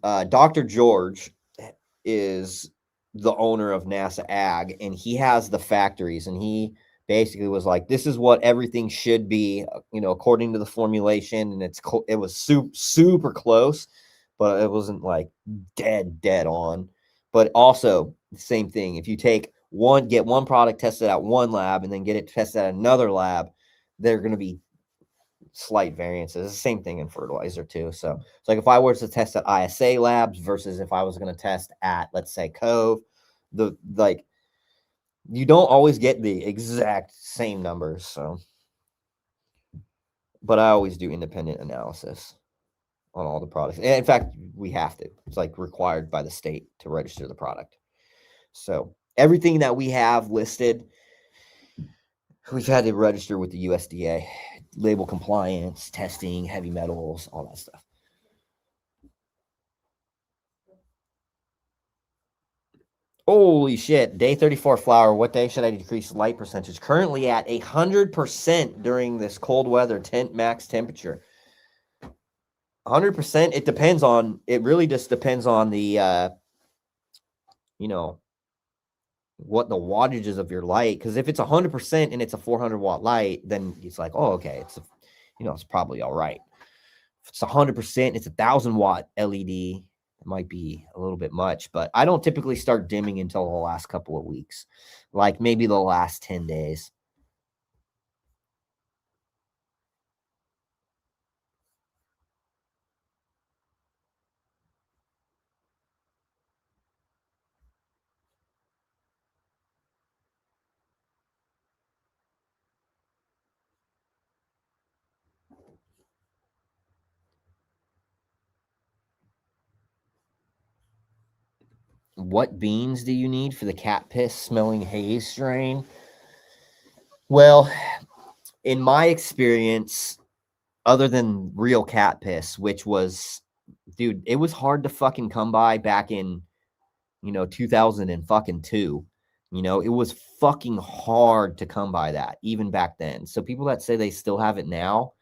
Dr. George is the owner of NASA Ag, and he has the factories, and he basically was like, this is what everything should be, according to the formulation. And it was super close, but it wasn't like dead on. But also the same thing, if you get one product tested at one lab and then get it tested at another lab, they're going to be slight variances. It's the same thing in fertilizer too. So it's like if I was to test at ISA labs versus if I was going to test at, let's say, Cove, you don't always get the exact same numbers. So, but I always do independent analysis on all the products. And in fact, we have to. It's like required by the state to register the product. So everything that we have listed, we've had to register with the USDA, label compliance, testing, heavy metals, all that stuff. Holy shit. Day 34 flower. What day should I decrease light percentage? Currently at 100% during this cold weather, max temperature. 100%. It really just depends on the, what the wattages of your light. Because if it's 100% and it's a 400 watt light, then it's like, oh, okay. It's probably all right. If it's 100%, it's 1,000 watt LED. It might be a little bit much, but I don't typically start dimming until the last couple of weeks, like maybe the last 10 days. What beans do you need for the cat piss smelling haze strain? Well, in my experience, other than real cat piss, which was, dude, it was hard to fucking come by back in, 2002. It was fucking hard to come by that even back then. So people that say they still have it now,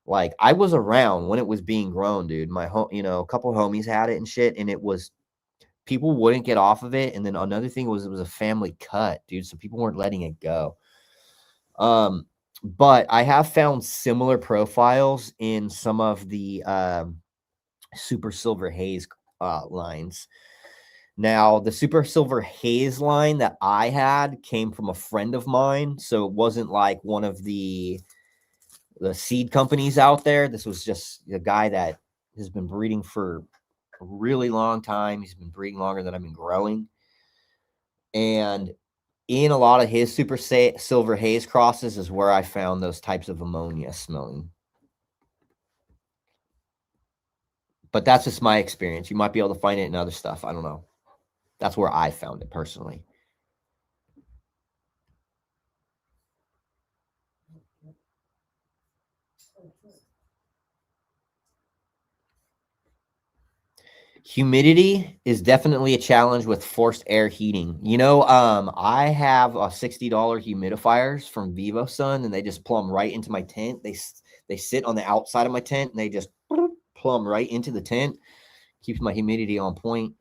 like I was around when it was being grown, dude. My a couple homies had it and shit, and it was, people wouldn't get off of it. And then another thing was, it was a family cut, dude. So people weren't letting it go. But I have found similar profiles in some of the super silver haze lines. Now, the Super Silver Haze line that I had came from a friend of mine, so it wasn't like one of the seed companies out there. This was just a guy that has been breeding for a really long time. He's been breeding longer than I've been growing. And in a lot of his Silver Haze crosses is where I found those types of ammonia smelling. But that's just my experience. You might be able to find it in other stuff. I don't know. That's where I found it personally. Humidity is definitely a challenge with forced air heating. You know, I have a $60 humidifiers from VivoSun, and they just plumb right into my tent. They sit on the outside of my tent, and they just plumb right into the tent. Keeps my humidity on point.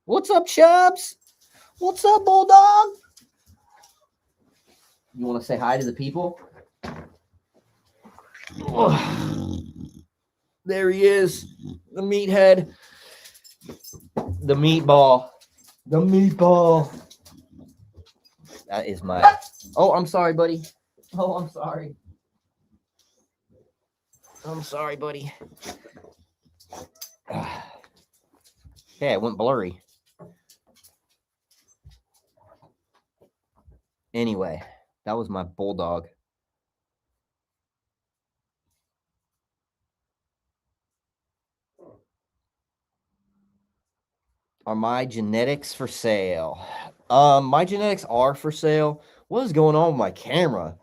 What's up, Chubbs? What's up, Bulldog? You want to say hi to the people? Oh, there he is, the meathead, the meatball, the meatball. That is my. Oh, I'm sorry, buddy. Oh, I'm sorry. I'm sorry, buddy. Okay, it went blurry. Anyway, that was my bulldog. Are my genetics for sale? My genetics are for sale. What is going on with my camera?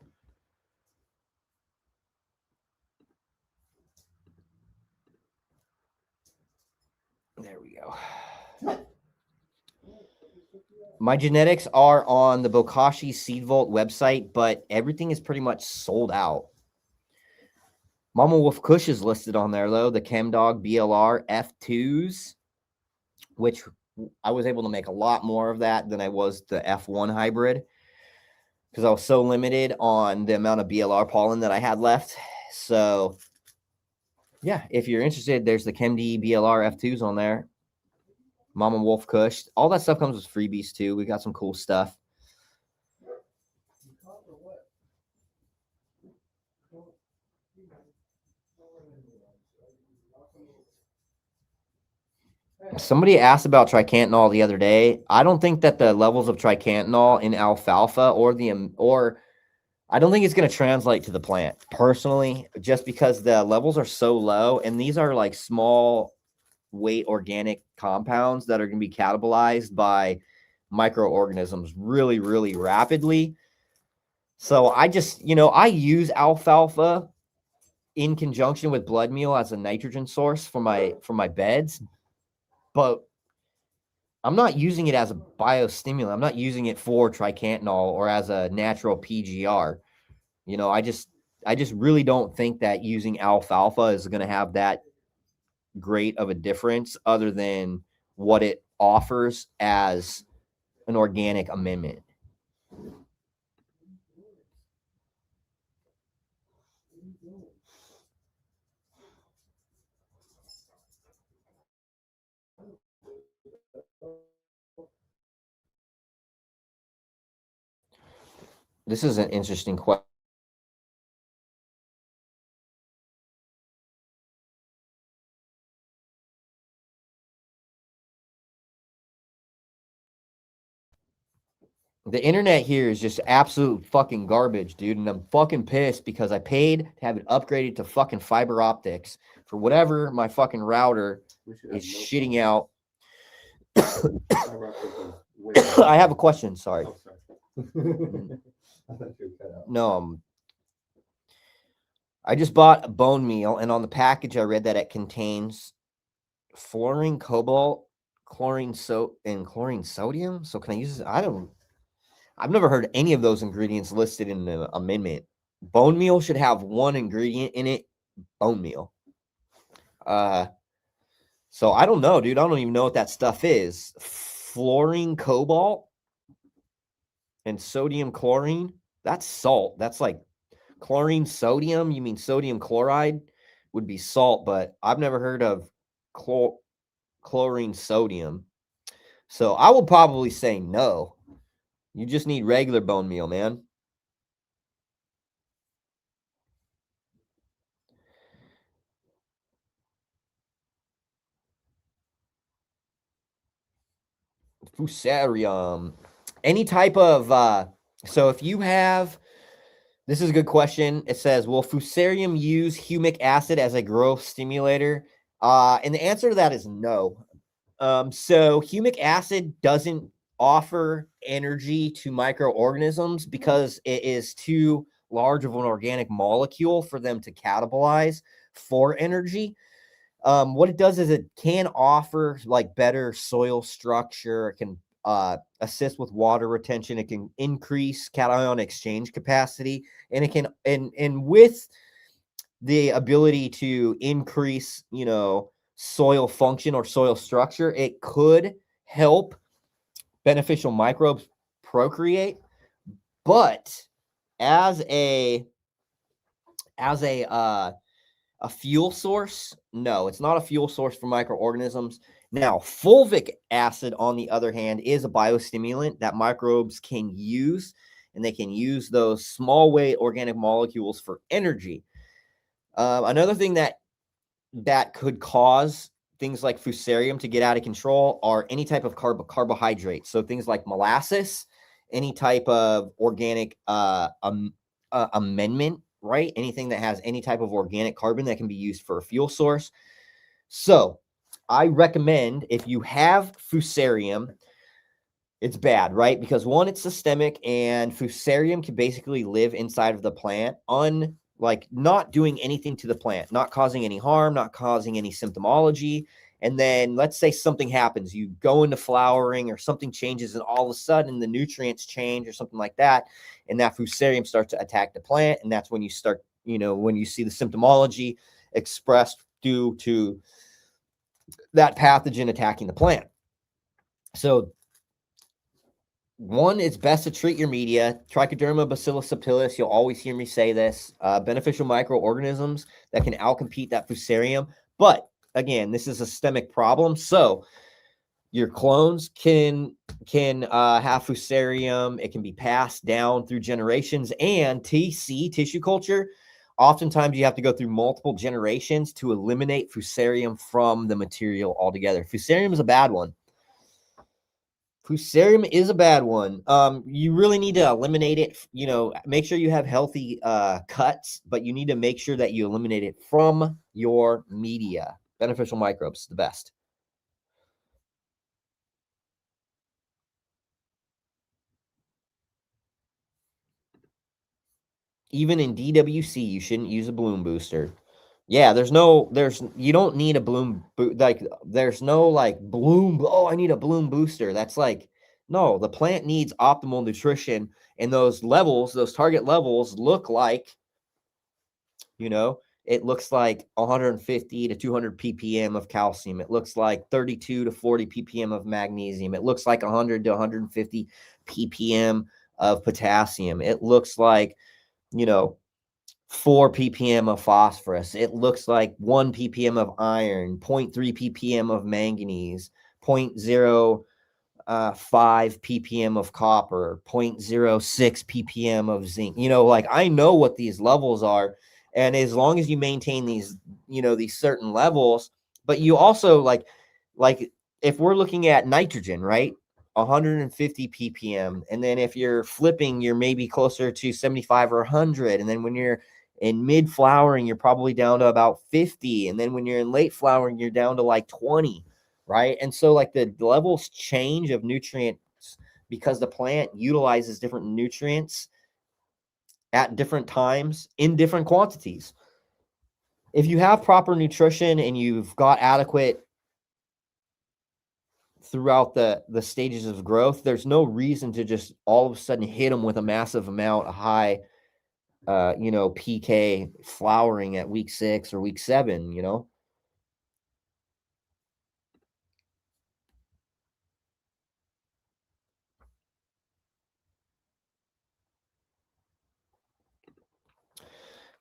There we go. My genetics are on the Bokashi Seed Vault website, but everything is pretty much sold out. Mama Wolf Kush is listed on there, though. The ChemDog BLR F2s, which I was able to make a lot more of that than I was the F1 hybrid because I was so limited on the amount of BLR pollen that I had left. So, yeah, if you're interested, there's the ChemD BLR F2s on there. Mama Wolf Kush. All that stuff comes with freebies, too. We got some cool stuff. Somebody asked about tricantanol the other day. I don't think that the levels of tricantanol in alfalfa or I don't think it's going to translate to the plant personally, just because the levels are so low, and these are like small weight organic compounds that are going to be catabolized by microorganisms really, really rapidly. So I just, I use alfalfa in conjunction with blood meal as a nitrogen source for my beds, but I'm not using it as a biostimulant. I'm not using it for tricantanol or as a natural PGR. I just really don't think that using alfalfa is going to have that great of a difference other than what it offers as an organic amendment. This is an interesting question. The internet here is just absolute fucking garbage, dude. And I'm fucking pissed because I paid to have it upgraded to fucking fiber optics for whatever my fucking router is shitting out. I have a question. Sorry. Oh, sorry. No, I just bought bone meal, and on the package I read that it contains fluorine, cobalt, chlorine sodium. So can I use this? I've never heard any of those ingredients listed in the amendment. Bone meal should have one ingredient in it, bone meal. So I don't know, dude. I don't even know what that stuff is. Fluorine, cobalt, and sodium chlorine. That's salt. That's like chlorine, sodium. You mean sodium chloride would be salt, but I've never heard of chlorine, sodium. So I would probably say no. You just need regular bone meal, man. Fusarium. Any type of so if you have, this is a good question. It says, will fusarium use humic acid as a growth stimulator? And the answer to that is no. So humic acid doesn't offer energy to microorganisms because it is too large of an organic molecule for them to catabolize for energy. What it does is it can offer like better soil structure. It can assist with water retention. It can increase cation exchange capacity, and it can and with the ability to increase, soil function or soil structure, it could help beneficial microbes procreate. But as a fuel source, no, it's not a fuel source for microorganisms. Now, fulvic acid, on the other hand, is a biostimulant that microbes can use, and they can use those small weight organic molecules for energy. Another thing that could cause things like fusarium to get out of control are any type of carbohydrate. So things like molasses, any type of organic amendment, right? Anything that has any type of organic carbon that can be used for a fuel source. So I recommend, if you have fusarium, it's bad, right? Because one, it's systemic, and fusarium can basically live inside of the plant, like not doing anything to the plant, not causing any harm, not causing any symptomology. And then let's say something happens, you go into flowering or something changes, and all of a sudden the nutrients change or something like that, and that fusarium starts to attack the plant, and that's when you start, when you see the symptomology expressed due to that pathogen attacking the plant. So one, it's best to treat your media. Trichoderma bacillus subtilis, you'll always hear me say this, beneficial microorganisms that can outcompete that fusarium. But again, this is a systemic problem. So your clones can have fusarium. It can be passed down through generations. And TC, tissue culture, oftentimes you have to go through multiple generations to eliminate fusarium from the material altogether. Fusarium is a bad one. Fusarium is a bad one. You really need to eliminate it. Make sure you have healthy cuts, but you need to make sure that you eliminate it from your media. Beneficial microbes, the best. Even in DWC, you shouldn't use a bloom booster. Yeah, you don't need a there's no like bloom. Oh, I need a bloom booster. That's like, no, the plant needs optimal nutrition, and those target levels look like, it looks like 150 to 200 ppm of calcium. It looks like 32 to 40 ppm of magnesium. It looks like 100 to 150 ppm of potassium. It looks like, 4 ppm of phosphorus. It looks like 1 ppm of iron, 0.3 ppm of manganese, 0.05 ppm of copper, 0.06 ppm of zinc. Like, I know what these levels are. And as long as you maintain these, these certain levels, but you also like if we're looking at nitrogen, right? 150 ppm. And then if you're flipping, you're maybe closer to 75 or 100. And then when you're in mid flowering, you're probably down to about 50. And then when you're in late flowering, you're down to like 20, right? And so like the levels change of nutrients because the plant utilizes different nutrients at different times in different quantities. If you have proper nutrition and you've got adequate throughout the stages of growth, there's no reason to just all of a sudden hit them with a massive amount of high PK flowering at week 6 or week 7.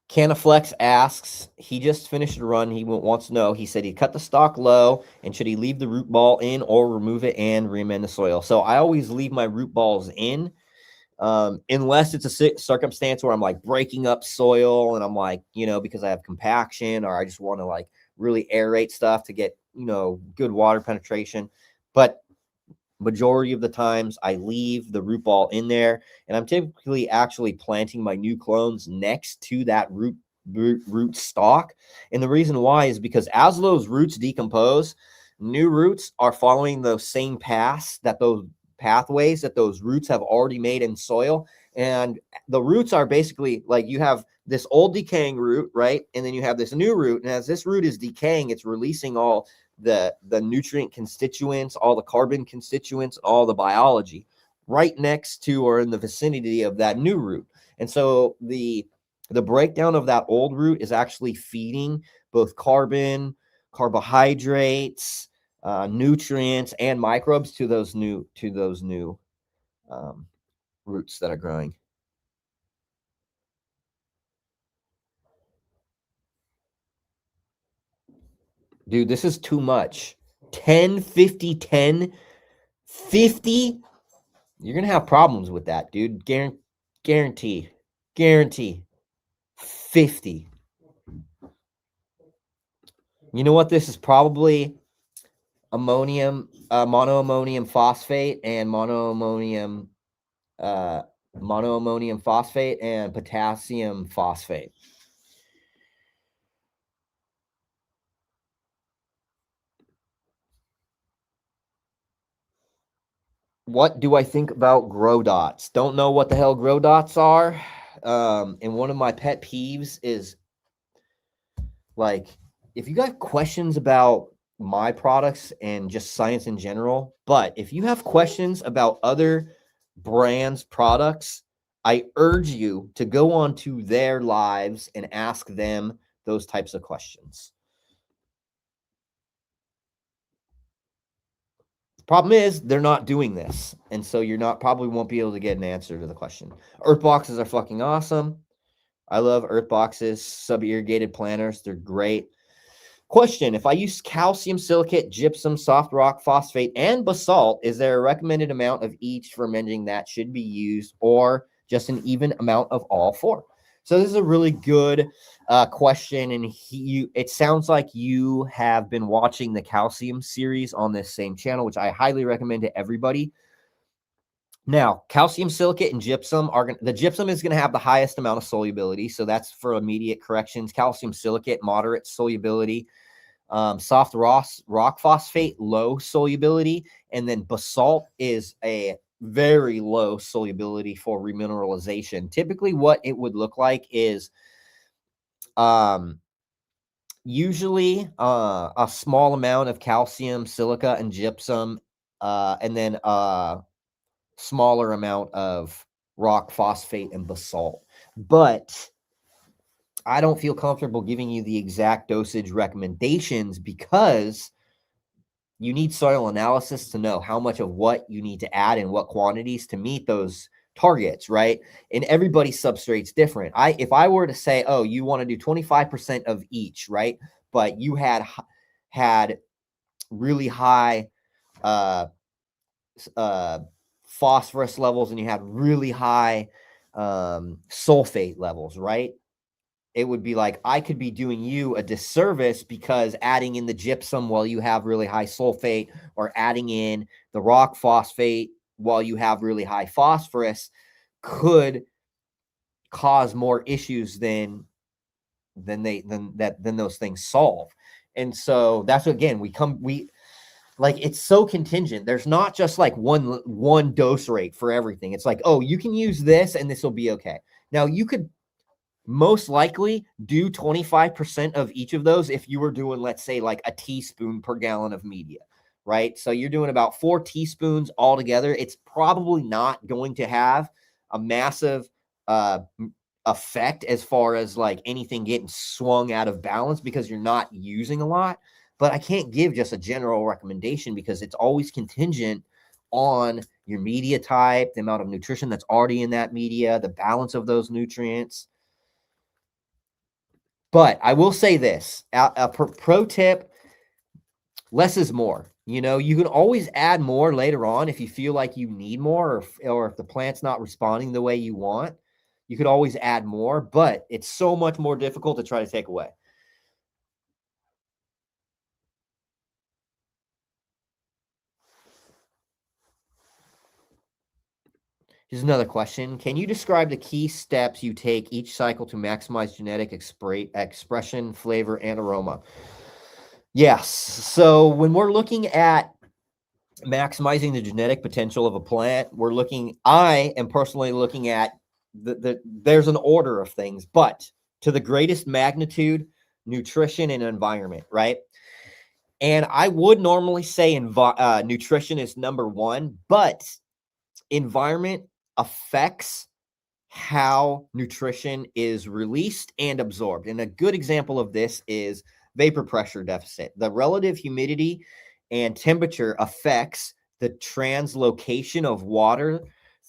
Canaflex asks, he just finished a run. He wants to know, he said he cut the stalk low, and should he leave the root ball in or remove it and reamend the soil? So I always leave my root balls in, unless it's a circumstance where I'm like breaking up soil and I'm like, because I have compaction or I just want to like really aerate stuff to get, good water penetration. But majority of the times I leave the root ball in there, and I'm typically actually planting my new clones next to that root stalk. And the reason why is because as those roots decompose, new roots are following those same paths pathways that those roots have already made in soil. And the roots are basically like, you have this old decaying root, right? And then you have this new root. And as this root is decaying, it's releasing all the nutrient constituents, all the carbon constituents, all the biology right next to or in the vicinity of that new root. And so the breakdown of that old root is actually feeding both carbon, carbohydrates, nutrients, and microbes to those new roots that are growing. Dude, this is too much. 10, 50, 10, 50. You're going to have problems with that, dude. Guarantee. 50. You know what? This is probably monoammonium phosphate and monoammonium phosphate and potassium phosphate. What do I think about grow dots? Don't know what the hell grow dots are. And one of my pet peeves is, like, if you got questions about my products and just science in general, but if you have questions about other brands' products, I urge you to go on to their lives and ask them those types of questions. Problem is, they're not doing this. And so probably won't be able to get an answer to the question. Earth boxes are fucking awesome. I love earth boxes, sub-irrigated planters. They're great. Question: if I use calcium silicate, gypsum, soft rock, phosphate, and basalt, is there a recommended amount of each for amending that should be used, or just an even amount of all four? So this is a really good question, and it sounds like you have been watching the calcium series on this same channel, which I highly recommend to everybody. Now, calcium silicate and gypsum the gypsum is going to have the highest amount of solubility, so that's for immediate corrections. Calcium silicate, moderate solubility. Soft rock phosphate, low solubility, and then basalt is a very low solubility for remineralization. Typically, what it would look like is usually a small amount of calcium, silica, and gypsum, and then smaller amount of rock phosphate and basalt. But I don't feel comfortable giving you the exact dosage recommendations because you need soil analysis to know how much of what you need to add in what quantities to meet those targets, right? And everybody's substrate's different. If I were to say, oh, you want to do 25% of each, right? But you had really high phosphorus levels and you had really high sulfate levels, right? It would be like, I could be doing you a disservice because adding in the gypsum while you have really high sulfate, or adding in the rock phosphate while you have really high phosphorus, could cause more issues than those things solve. And so that's what, again, it's so contingent. There's not just like one dose rate for everything. It's like, oh, you can use this and this will be okay. Now, you could most likely do 25% of each of those if you were doing, let's say, like a teaspoon per gallon of media, right? So you're doing about 4 teaspoons altogether. It's probably not going to have a massive effect as far as like anything getting swung out of balance because you're not using a lot. But I can't give just a general recommendation because it's always contingent on your media type, the amount of nutrition that's already in that media, the balance of those nutrients. But I will say this, a pro tip, less is more. You know, you can always add more later on if you feel like you need more, or if the plant's not responding the way you want. You could always add more, but it's so much more difficult to try to take away. Here's another question. Can you describe the key steps you take each cycle to maximize genetic expression, flavor, and aroma? Yes. So when we're looking at maximizing the genetic potential of a plant, I am personally looking at there's an order of things, but to the greatest magnitude, nutrition and environment, right? And I would normally say nutrition is number one, but environment affects how nutrition is released and absorbed. And a good example of this is vapor pressure deficit. The relative humidity and temperature affects the translocation of water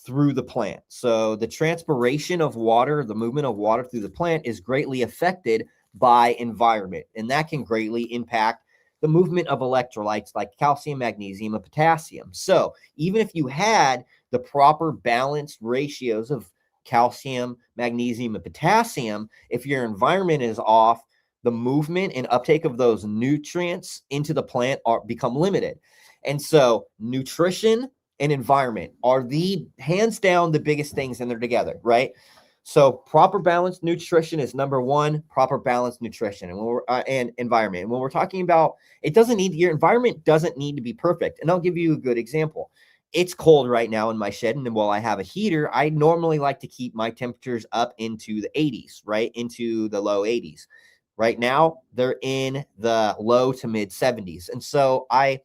through the plant. So the transpiration of water, the movement of water through the plant is greatly affected by environment, and that can greatly impact the movement of electrolytes like calcium, magnesium, and potassium. So even if you had the proper balanced ratios of calcium, magnesium, and potassium, if your environment is off, the movement and uptake of those nutrients into the plant become limited. And so nutrition and environment are the hands down the biggest things, and they're together, right? So proper balanced nutrition is number one, proper balanced nutrition and environment. And when we're talking about, your environment doesn't need to be perfect. And I'll give you a good example. It's cold right now in my shed, and while I have a heater, I normally like to keep my temperatures up into the 80s, right? Into the low 80s. Right now, they're in the low to mid 70s. And so I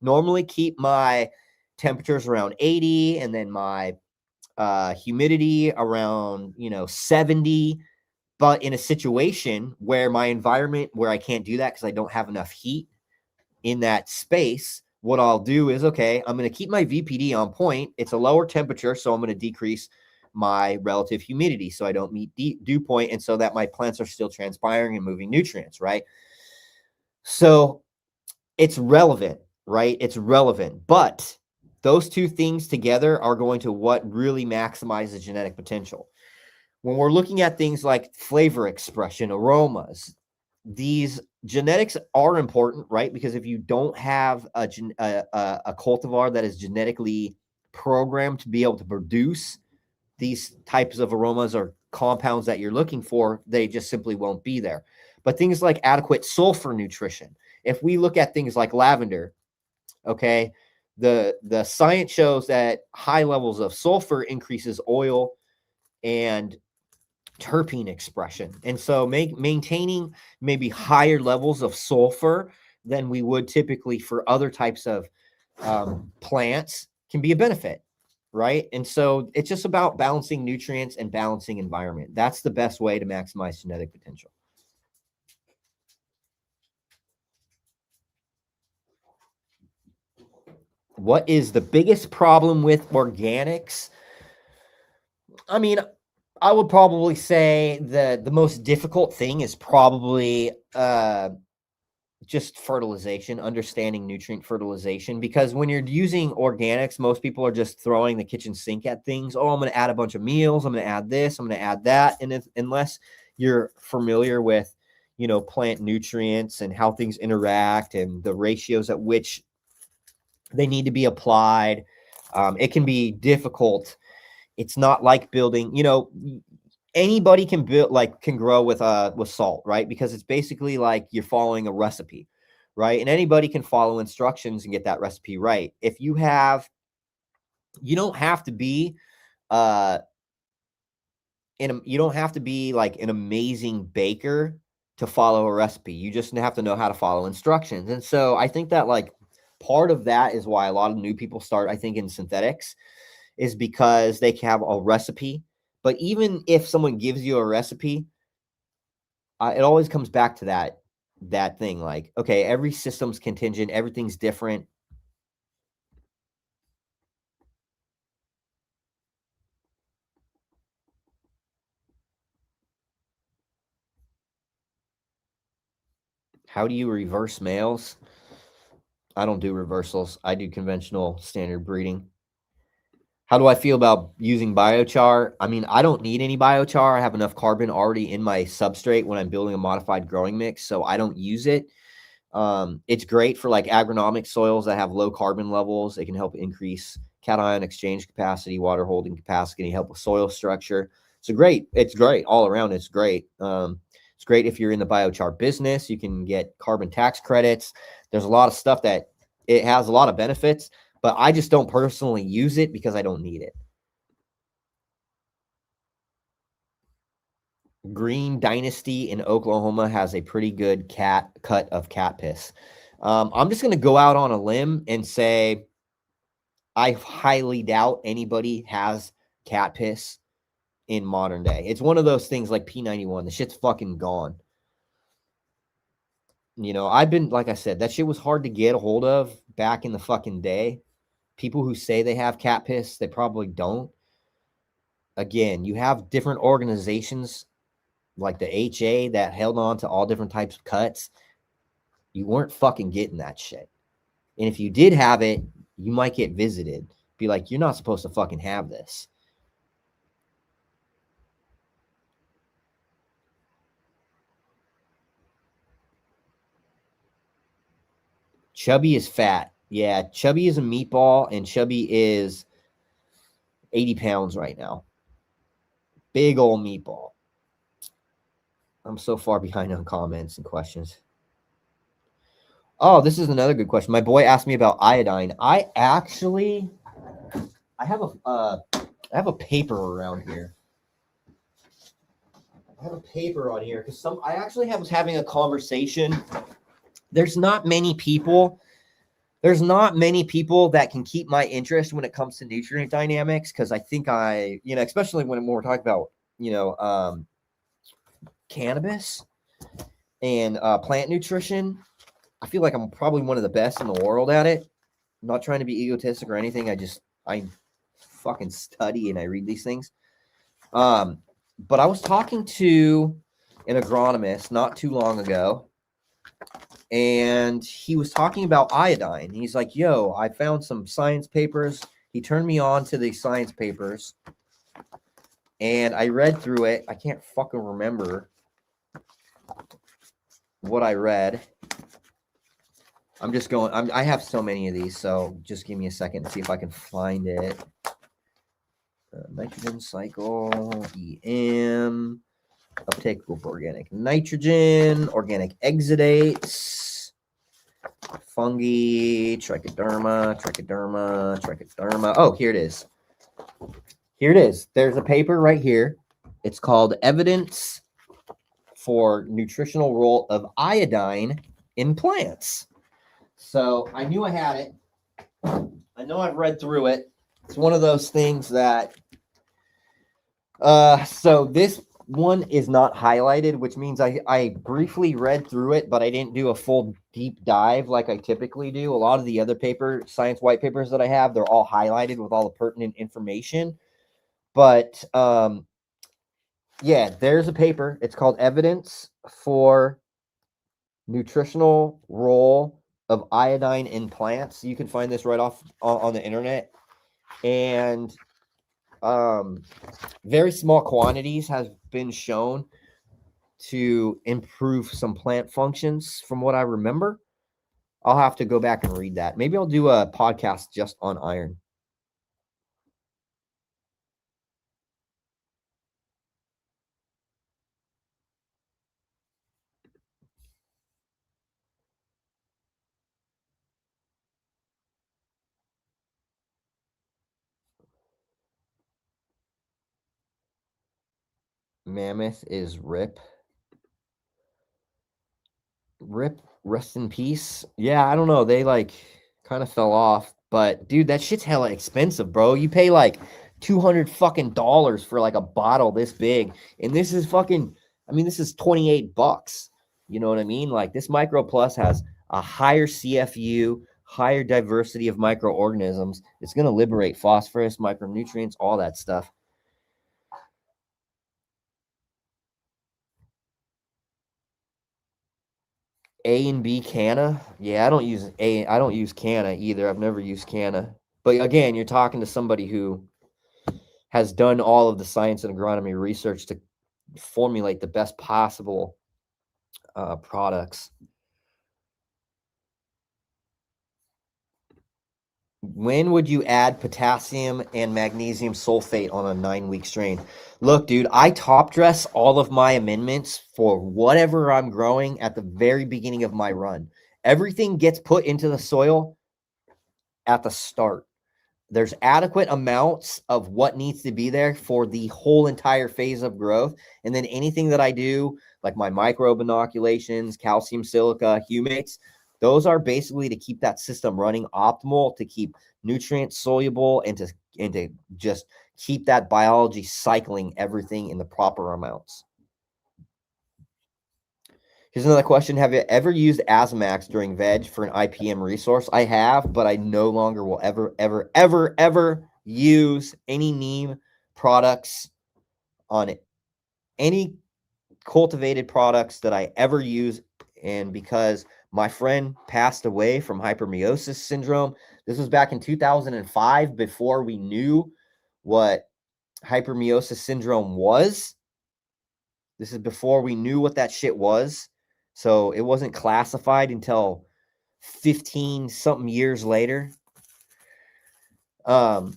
normally keep my temperatures around 80, and then my humidity around 70. But in a situation where my environment, where I can't do that because I don't have enough heat in that space, what I'll do is, okay, I'm going to keep my VPD on point. It's a lower temperature, so I'm going to decrease my relative humidity so I don't meet dew point, and so that my plants are still transpiring and moving nutrients, right? So it's relevant, right? It's relevant, but those two things together are going to what really maximizes genetic potential. When we're looking at things like flavor expression, aromas, these genetics are important, right? Because if you don't have a cultivar that is genetically programmed to be able to produce these types of aromas or compounds that you're looking for, they just simply won't be there. But things like adequate sulfur nutrition, if we look at things like lavender, okay, the science shows that high levels of sulfur increases oil and terpene expression. And so maintaining maybe higher levels of sulfur than we would typically for other types of plants can be a benefit, right? And so it's just about balancing nutrients and balancing environment. That's the best way to maximize genetic potential. What is the biggest problem with organics? I mean, I would probably say the most difficult thing is probably just fertilization, understanding nutrient fertilization. Because when you're using organics, most people are just throwing the kitchen sink at things. Oh, I'm going to add a bunch of meals. I'm going to add this. I'm going to add that. And unless you're familiar with, plant nutrients and how things interact and the ratios at which they need to be applied, it can be difficult. It's not like building, anybody can build, can grow with salt, right? Because it's basically like you're following a recipe, right? And anybody can follow instructions and get that recipe right. You don't have to be uh you don't have to be like an amazing baker to follow a recipe. You just have to know how to follow instructions. And so I think that like part of that is why a lot of new people start, I think, in synthetics, is because they have a recipe. But even if someone gives you a recipe, it always comes back to that thing. Like, okay, every system's contingent, everything's different. How do you reverse males? I don't do reversals. I do conventional standard breeding. How do I feel about using biochar? I mean, I don't need any biochar. I have enough carbon already in my substrate when I'm building a modified growing mix, so I don't use it. It's great for like agronomic soils that have low carbon levels. It can help increase cation exchange capacity, water holding capacity, help with soil structure. It's great all around. It's great. It's great if you're in the biochar business. You can get carbon tax credits. There's a lot of stuff that it has a lot of benefits, but I just don't personally use it because I don't need it. Green Dynasty in Oklahoma has a pretty good cut of cat piss. I'm just going to go out on a limb and say I highly doubt anybody has cat piss in modern day. It's one of those things like P91. The shit's fucking gone. You know, like I said, that shit was hard to get a hold of back in the fucking day. People who say they have cat piss, they probably don't. Again, you have different organizations like the HA that held on to all different types of cuts. You weren't fucking getting that shit. And if you did have it, you might get visited. Be like, you're not supposed to fucking have this. Chubby is fat. Yeah, Chubby is a meatball, and Chubby is 80 pounds right now. Big old meatball. I'm so far behind on comments and questions. Oh, this is another good question. My boy asked me about iodine. I have a paper around here. I have a paper on here because I actually was having a conversation. There's not many people that can keep my interest when it comes to nutrient dynamics, because I think especially when we're talking about, cannabis and plant nutrition. I feel like I'm probably one of the best in the world at it. I'm not trying to be egotistic or anything. I fucking study and I read these things. But I was talking to an agronomist not too long ago, and he was talking about iodine. He's like, yo, I found some science papers. He turned me on to the science papers, and I read through it. I can't fucking remember what I read. I have so many of these, so just give me a second to see if I can find it. Nitrogen cycle, EM, uptake of organic nitrogen, organic exudates, fungi, trichoderma. Oh, here it is. There's a paper right here. It's called Evidence for Nutritional Role of Iodine in Plants. So I knew I had it. I know I've read through it. It's one of those things that so this one is not highlighted, which means I briefly read through it, but I didn't do a full deep dive like I typically do. A lot of the other science white papers that I have, they're all highlighted with all the pertinent information. But yeah, there's a paper. It's called Evidence for Nutritional Role of Iodine in Plants. You can find this right off on the internet. And very small quantities has been shown to improve some plant functions from what I remember. I'll have to go back and read that. Maybe I'll do a podcast just on iron. Mammoth is Rip. Rest in peace. Yeah, I don't know. They like kind of fell off, but dude, that shit's hella expensive, bro. You pay like $200 fucking dollars for like a bottle this big, and this is fucking. I mean, this is $28. You know what I mean? Like this Micro Plus has a higher CFU, higher diversity of microorganisms. It's gonna liberate phosphorus, micronutrients, all that stuff. A and B Canna. Yeah, I don't use Canna either. I've never used Canna. But again, you're talking to somebody who has done all of the science and agronomy research to formulate the best possible products. When would you add potassium and magnesium sulfate on a 9-week strain? Look, dude, I top dress all of my amendments for whatever I'm growing at the very beginning of my run. Everything gets put into the soil at the start. There's adequate amounts of what needs to be there for the whole entire phase of growth. And then anything that I do, like my microbe inoculations, calcium silica, humates, those are basically to keep that system running optimal, to keep nutrients soluble, and to just keep that biology cycling everything in the proper amounts. Here's another question. Have you ever used Azamax during veg for an IPM resource? I have, but I no longer will ever use any neem products on any cultivated products that I ever use. And because my friend passed away from hypermeiosis syndrome, this was back in 2005, before we knew what hypermeiosis syndrome was. This is before we knew what that shit was. So it wasn't classified until 15 something years later. But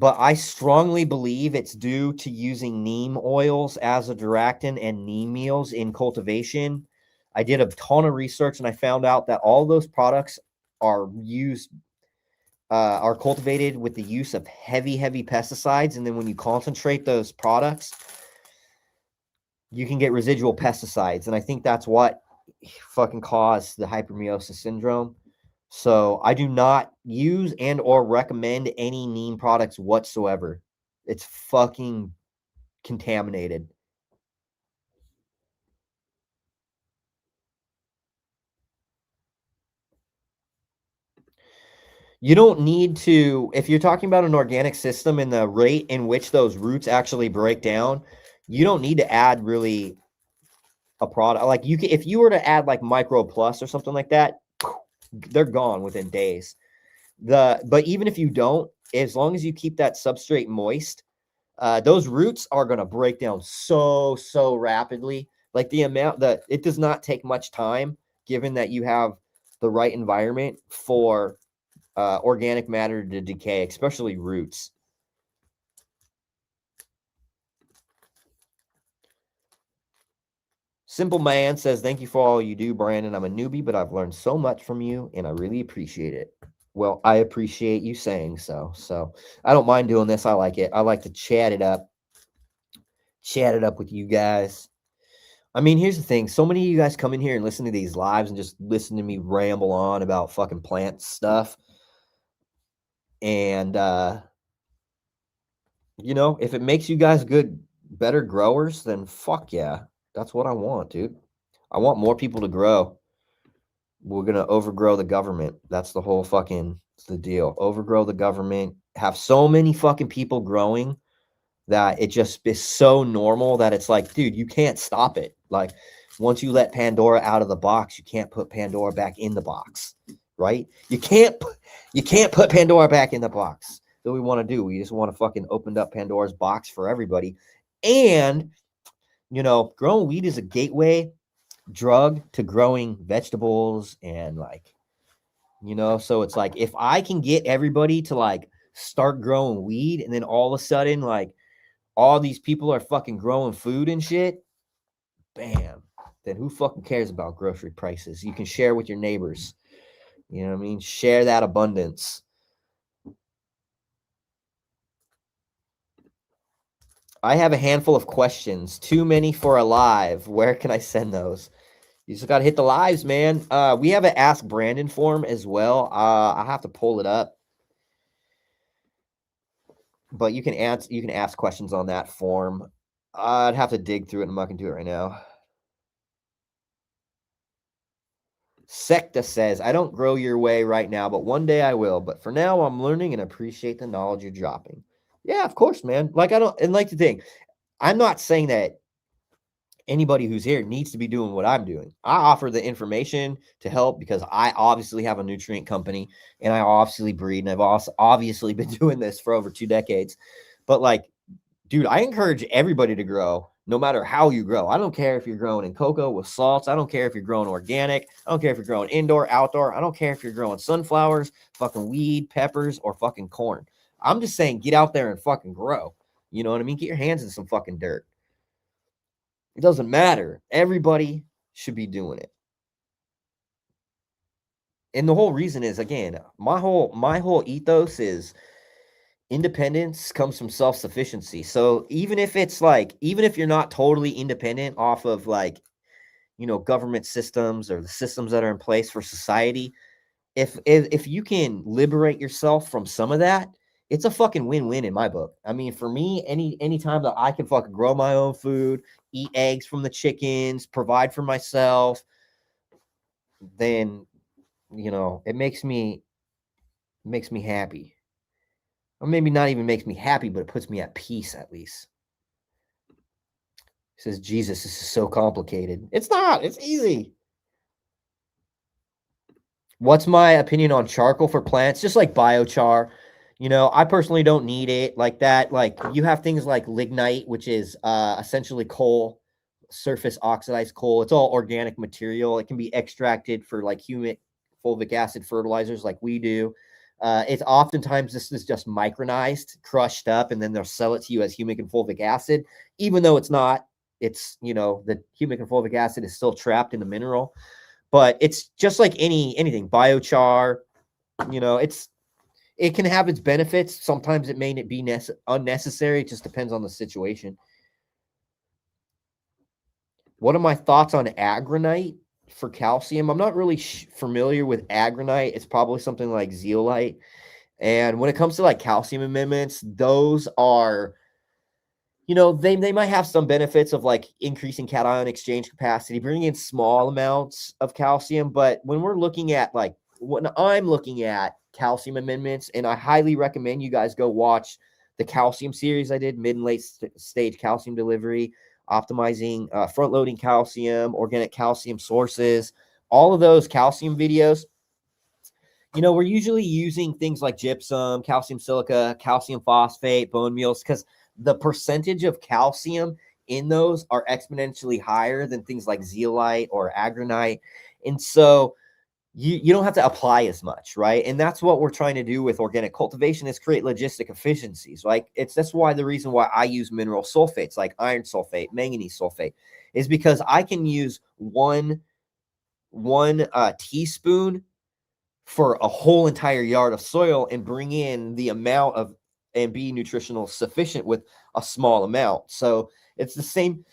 I strongly believe it's due to using neem oils as a duractin and neem meals in cultivation. I did a ton of research and I found out that all those products are cultivated with the use of heavy pesticides. And then when you concentrate those products, you can get residual pesticides. And I think that's what fucking caused the hypermeiosis syndrome. So I do not use and or recommend any neem products whatsoever. It's fucking contaminated. You don't need to, if you're talking about an organic system and the rate in which those roots actually break down, you don't need to add really a product. Like you can, if you were to add like Micro Plus or something like that, they're gone within days. But even if you don't, as long as you keep that substrate moist, those roots are going to break down so rapidly. Like the amount that it does not take much time, given that you have the right environment for organic matter to decay, especially roots. Simple Man says, thank you for all you do, Brandon. I'm a newbie, but I've learned so much from you and I really appreciate it. Well, I appreciate you saying so. So I don't mind doing this. I like it. I like to chat it up with you guys. I mean, here's the thing. So many of you guys come in here and listen to these lives and just listen to me ramble on about fucking plant stuff. And, you know, if it makes you guys better growers, then fuck yeah. That's what I want, dude. I want more people to grow. We're going to overgrow the government. That's the whole fucking the deal. Overgrow the government. Have so many fucking people growing that it just is so normal that it's like, dude, you can't stop it. Like once you let Pandora out of the box, you can't put Pandora back in the box, right? You can't put Pandora back in the box. That's what we want to do. We just want to fucking open up Pandora's box for everybody. And, you know, growing weed is a gateway drug to growing vegetables and like, you know, so it's like if I can get everybody to like start growing weed and then all of a sudden like all these people are fucking growing food and shit, bam, then who fucking cares about grocery prices? You can share with your neighbors. You know what I mean? Share that abundance. I have a handful of questions. Too many for a live. Where can I send those? You just got to hit the lives, man. We have an Ask Brandon form as well. I have to pull it up. But you can ask questions on that form. I'd have to dig through it. I'm not going to do it right now. Secta says, I don't grow your way right now, but one day I will. But for now, I'm learning and appreciate the knowledge you're dropping. Yeah, of course, man. Like, I don't, and like the thing, I'm not saying that anybody who's here needs to be doing what I'm doing. I offer the information to help because I obviously have a nutrient company and I obviously breed, and I've also obviously been doing this for over 2 decades. But like, dude, I encourage everybody to grow no matter how you grow. I don't care if you're growing in cocoa with salts. I don't care if you're growing organic. I don't care if you're growing indoor, outdoor. I don't care if you're growing sunflowers, fucking weed, peppers, or fucking corn. I'm just saying, get out there and fucking grow. You know what I mean? Get your hands in some fucking dirt. It doesn't matter. Everybody should be doing it. And the whole reason is, again, my whole ethos is independence comes from self-sufficiency. So even if it's like, even if you're not totally independent off of like, you know, government systems or the systems that are in place for society, if you can liberate yourself from some of that, it's a fucking win-win in my book. I mean, for me, anytime that I can fucking grow my own food, eat eggs from the chickens, provide for myself, then, you know, it makes me happy. Or maybe not even makes me happy, but it puts me at peace at least. He says, Jesus, this is so complicated. It's not, it's easy. What's my opinion on charcoal for plants? Just like biochar. You know, I personally don't need it like that. Like, you have things like lignite, which is essentially coal, surface oxidized coal. It's all organic material. It can be extracted for like humic fulvic acid fertilizers like we do. It's oftentimes this is just micronized, crushed up, and then they'll sell it to you as humic and fulvic acid, even though it's not. It's, you know, the humic and fulvic acid is still trapped in the mineral, but it's just like anything biochar. You know, it can have its benefits. Sometimes it may be unnecessary. It just depends on the situation. What are my thoughts on agronite for calcium? I'm not really familiar with agronite. It's probably something like zeolite. And when it comes to like calcium amendments, those are, you know, they might have some benefits of like increasing cation exchange capacity, bringing in small amounts of calcium. But when we're looking at like, when I'm looking at calcium amendments, and I highly recommend you guys go watch the calcium series I did, mid and late stage calcium delivery, optimizing front loading calcium, organic calcium sources, all of those calcium videos. You know, we're usually using things like gypsum, calcium silica, calcium phosphate, bone meals, because the percentage of calcium in those are exponentially higher than things like zeolite or agronite. And so you don't have to apply as much, right? And that's what we're trying to do with organic cultivation, is create logistic efficiencies. Like, that's why the reason why I use mineral sulfates like iron sulfate, manganese sulfate, is because I can use one teaspoon for a whole entire yard of soil and bring in the amount of and be nutritional sufficient with a small amount. So it's the same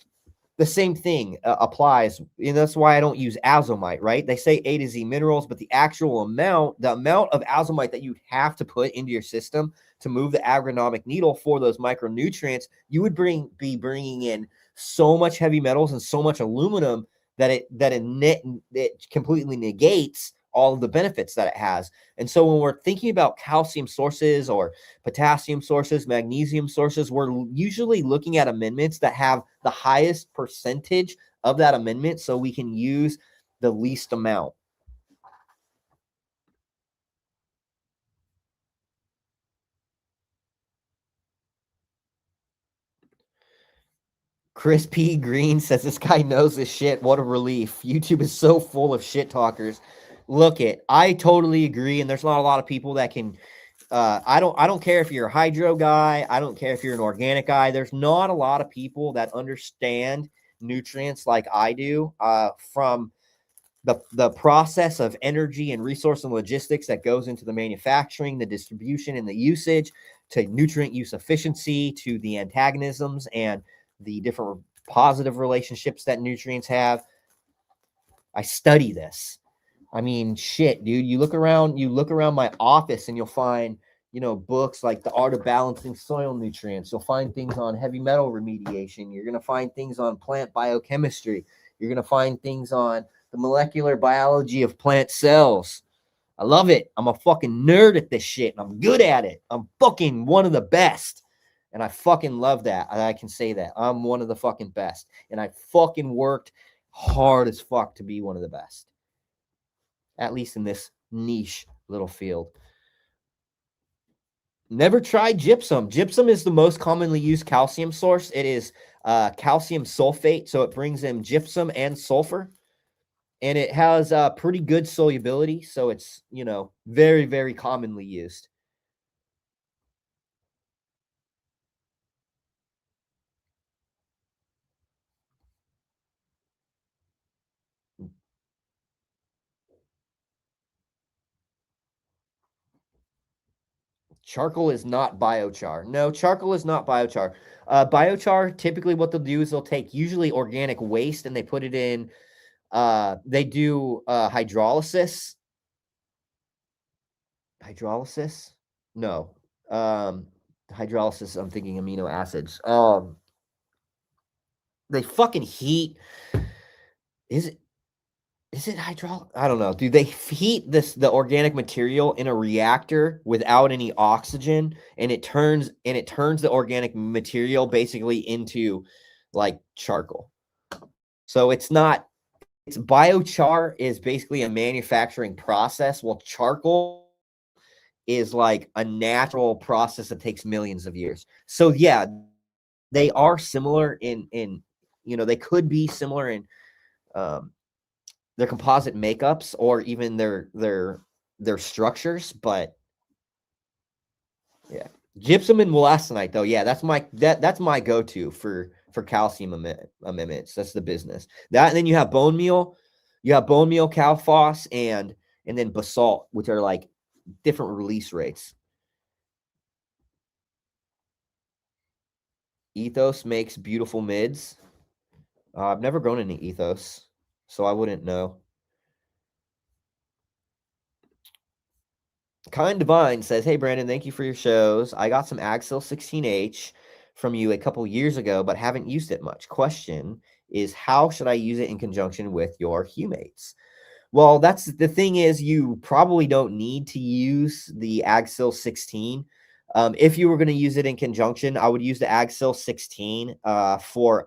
thing applies. And that's why I don't use azomite, right? They say A to Z minerals, but the actual amount, the amount of azomite that you have to put into your system to move the agronomic needle for those micronutrients, you would be bringing in so much heavy metals and so much aluminum that it completely negates all of the benefits that it has. And so when we're thinking about calcium sources or potassium sources, magnesium sources, we're usually looking at amendments that have the highest percentage of that amendment so we can use the least amount. Chris P. Green says, this guy knows his shit. What a relief. YouTube is so full of shit talkers. Look it, I totally agree. And there's not a lot of people that can, I don't care if you're a hydro guy. I don't care if you're an organic guy. There's not a lot of people that understand nutrients like I do, from the process of energy and resource and logistics that goes into the manufacturing, the distribution, and the usage, to nutrient use efficiency, to the antagonisms and the different positive relationships that nutrients have. I study this. I mean, shit, dude, you look around my office and you'll find, you know, books like The Art of Balancing Soil Nutrients. You'll find things on heavy metal remediation. You're going to find things on plant biochemistry. You're going to find things on the molecular biology of plant cells. I love it. I'm a fucking nerd at this shit, and I'm good at it. I'm fucking one of the best. And I fucking love that. I can say that. I'm one of the fucking best. And I fucking worked hard as fuck to be one of the best. At least in this niche little field. Never tried gypsum. Gypsum is the most commonly used calcium source. It is calcium sulfate. So it brings in gypsum and sulfur. And it has pretty good solubility. So it's, very, very commonly used. Charcoal is not biochar. No, charcoal is not biochar. Biochar, typically what they'll do is they'll take usually organic waste and they put it in, they do hydrolysis. Hydrolysis? No. Hydrolysis, I'm thinking amino acids. They fucking heat. Is it hydraulic? I don't know. Do they heat the organic material in a reactor without any oxygen, and it turns the organic material basically into like charcoal. So it's biochar is basically a manufacturing process, while charcoal is like a natural process that takes millions of years. So yeah, they are similar in they could be similar in um their composite makeups or even their structures, but yeah. Gypsum and wollastonite though, yeah, that's my go-to for calcium amendments. That's the business. That, and then you have bone meal, cow phos, and then basalt, which are like different release rates. Ethos makes beautiful mids. I've never grown any ethos, so I wouldn't know. Kind Divine says, "Hey Brandon, thank you for your shows. I got some Agsil 16H from you a couple years ago, but haven't used it much. Question is, how should I use it in conjunction with your humates?" Well, that's the thing, is you probably don't need to use the Agsil 16. If you were going to use it in conjunction, I would use the Agsil 16 for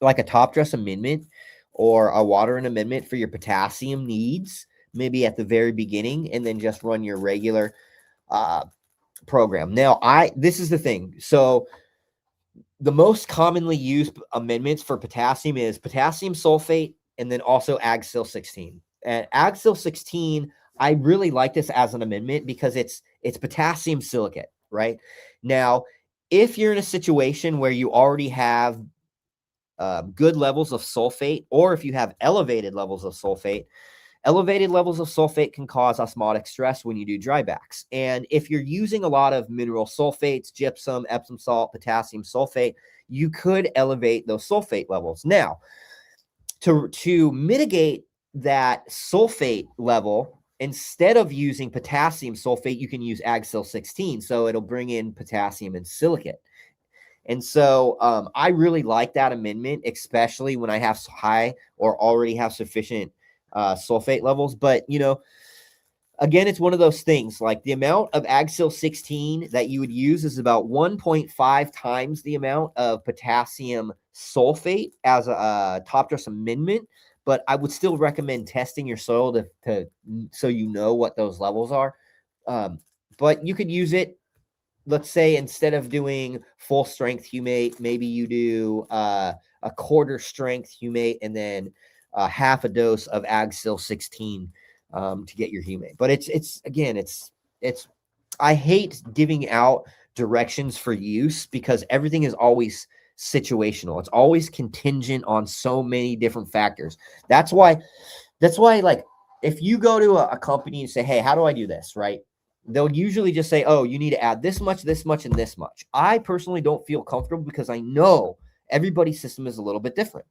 like a top dress amendment or a watering amendment for your potassium needs, maybe at the very beginning, and then just run your regular program. Now, this is the thing. So the most commonly used amendments for potassium is potassium sulfate and then also Agsil 16. And Agsil 16, I really like this as an amendment because it's potassium silicate, right? Now, if you're in a situation where you already have good levels of sulfate, or if you have elevated levels of sulfate, can cause osmotic stress when you do drybacks. And if you're using a lot of mineral sulfates, gypsum, Epsom salt, potassium sulfate, you could elevate those sulfate levels. Now, to mitigate that sulfate level, instead of using potassium sulfate, you can use Agsil 16. So it'll bring in potassium and silicate. And so I really like that amendment, especially when I have high or already have sufficient sulfate levels. But, again, it's one of those things, like the amount of Agsil 16 that you would use is about 1.5 times the amount of potassium sulfate as a top dress amendment. But I would still recommend testing your soil to so you know what those levels are. But you could use it. Let's say instead of doing full strength humate, maybe you do a quarter strength humate and then half a dose of Agsil 16 to get your humate. But it's I hate giving out directions for use because everything is always situational. It's always contingent on so many different factors. That's why like if you go to a company and say, "Hey, how do I do this?" Right? They'll usually just say, "Oh, you need to add this much, and this much." I personally don't feel comfortable because I know everybody's system is a little bit different.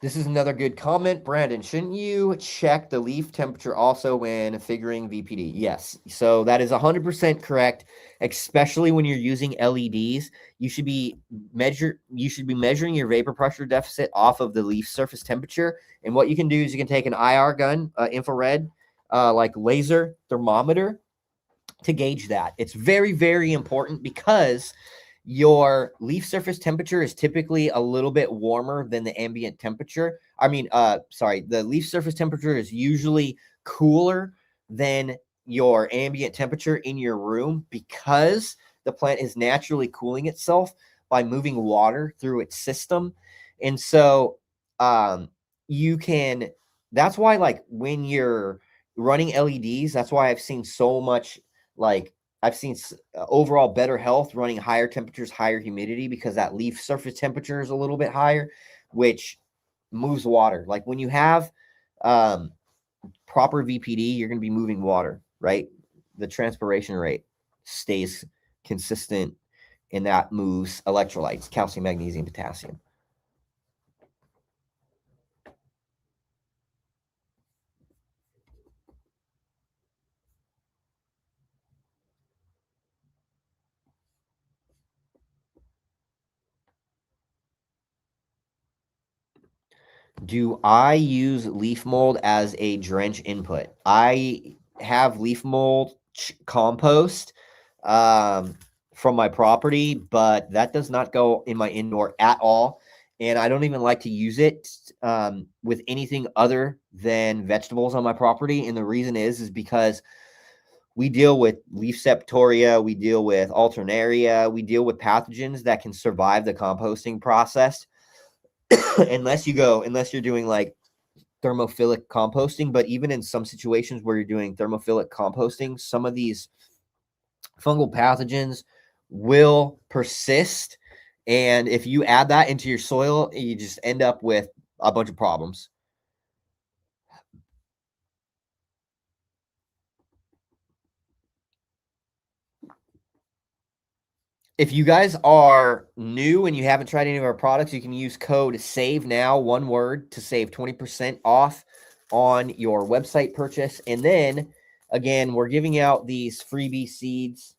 This is another good comment. Brandon, shouldn't you check the leaf temperature also when figuring VPD? Yes. So that is 100% correct, especially when you're using LEDs. You should be measuring your vapor pressure deficit off of the leaf surface temperature. And what you can do is you can take an IR gun, infrared, like laser thermometer to gauge that. It's very, very important because your leaf surface temperature is typically a little bit warmer than the ambient temperature. The leaf surface temperature is usually cooler than your ambient temperature in your room because the plant is naturally cooling itself by moving water through its system. And so that's why, like, when you're running LEDs, that's why I've seen so much, like, I've seen overall better health running higher temperatures, higher humidity, because that leaf surface temperature is a little bit higher, which moves water. Like when you have proper VPD, you're going to be moving water, right? The transpiration rate stays consistent, and that moves electrolytes, calcium, magnesium, potassium. Do I use leaf mold as a drench input? I have leaf mold compost from my property, but that does not go in my indoor at all. And I don't even like to use it with anything other than vegetables on my property. And the reason is because we deal with leaf septoria, we deal with alternaria, we deal with pathogens that can survive the composting process. unless you're doing like thermophilic composting. But even in some situations where you're doing thermophilic composting, some of these fungal pathogens will persist. And if you add that into your soil, you just end up with a bunch of problems. If you guys are new and you haven't tried any of our products, you can use code SAVE NOW, one word, to save 20% off on your website purchase. And then again, we're giving out these freebie seeds.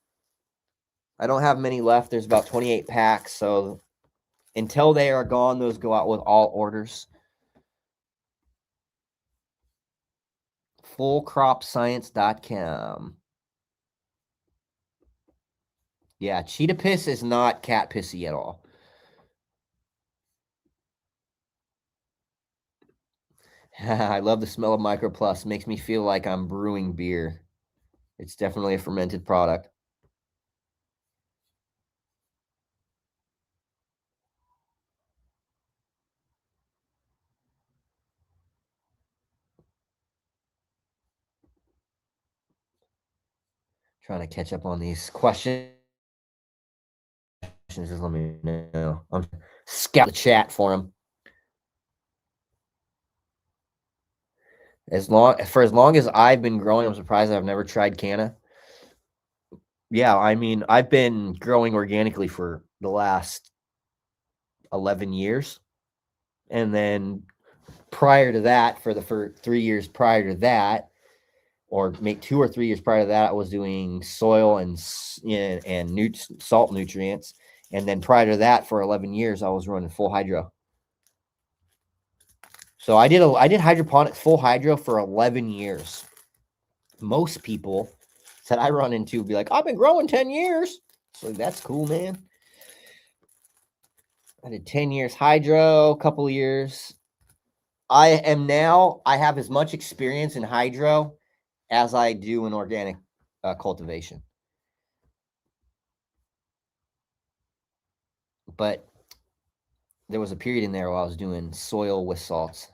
I don't have many left. There's about 28 packs. So until they are gone, those go out with all orders. Fullcropscience.com. Yeah, cheetah piss is not cat pissy at all. I love the smell of MicroPlus. Makes me feel like I'm brewing beer. It's definitely a fermented product. Trying to catch up on these questions. Just let me know. I'm scout the chat for them. As long as I've been growing, I'm surprised I've never tried canna. Yeah, I mean, I've been growing organically for the last 11 years. And then prior to that, for 3 years prior to that, or make 2 or 3 years prior to that, I was doing soil and salt nutrients. And then prior to that, for 11 years, I was running full hydro. So I did hydroponics full hydro for 11 years. Most people that I run into would be like, I've been growing 10 years. So that's cool, man. I did 10 years hydro, a couple of years. I have as much experience in hydro as I do in organic cultivation. But there was a period in there where I was doing soil with salts.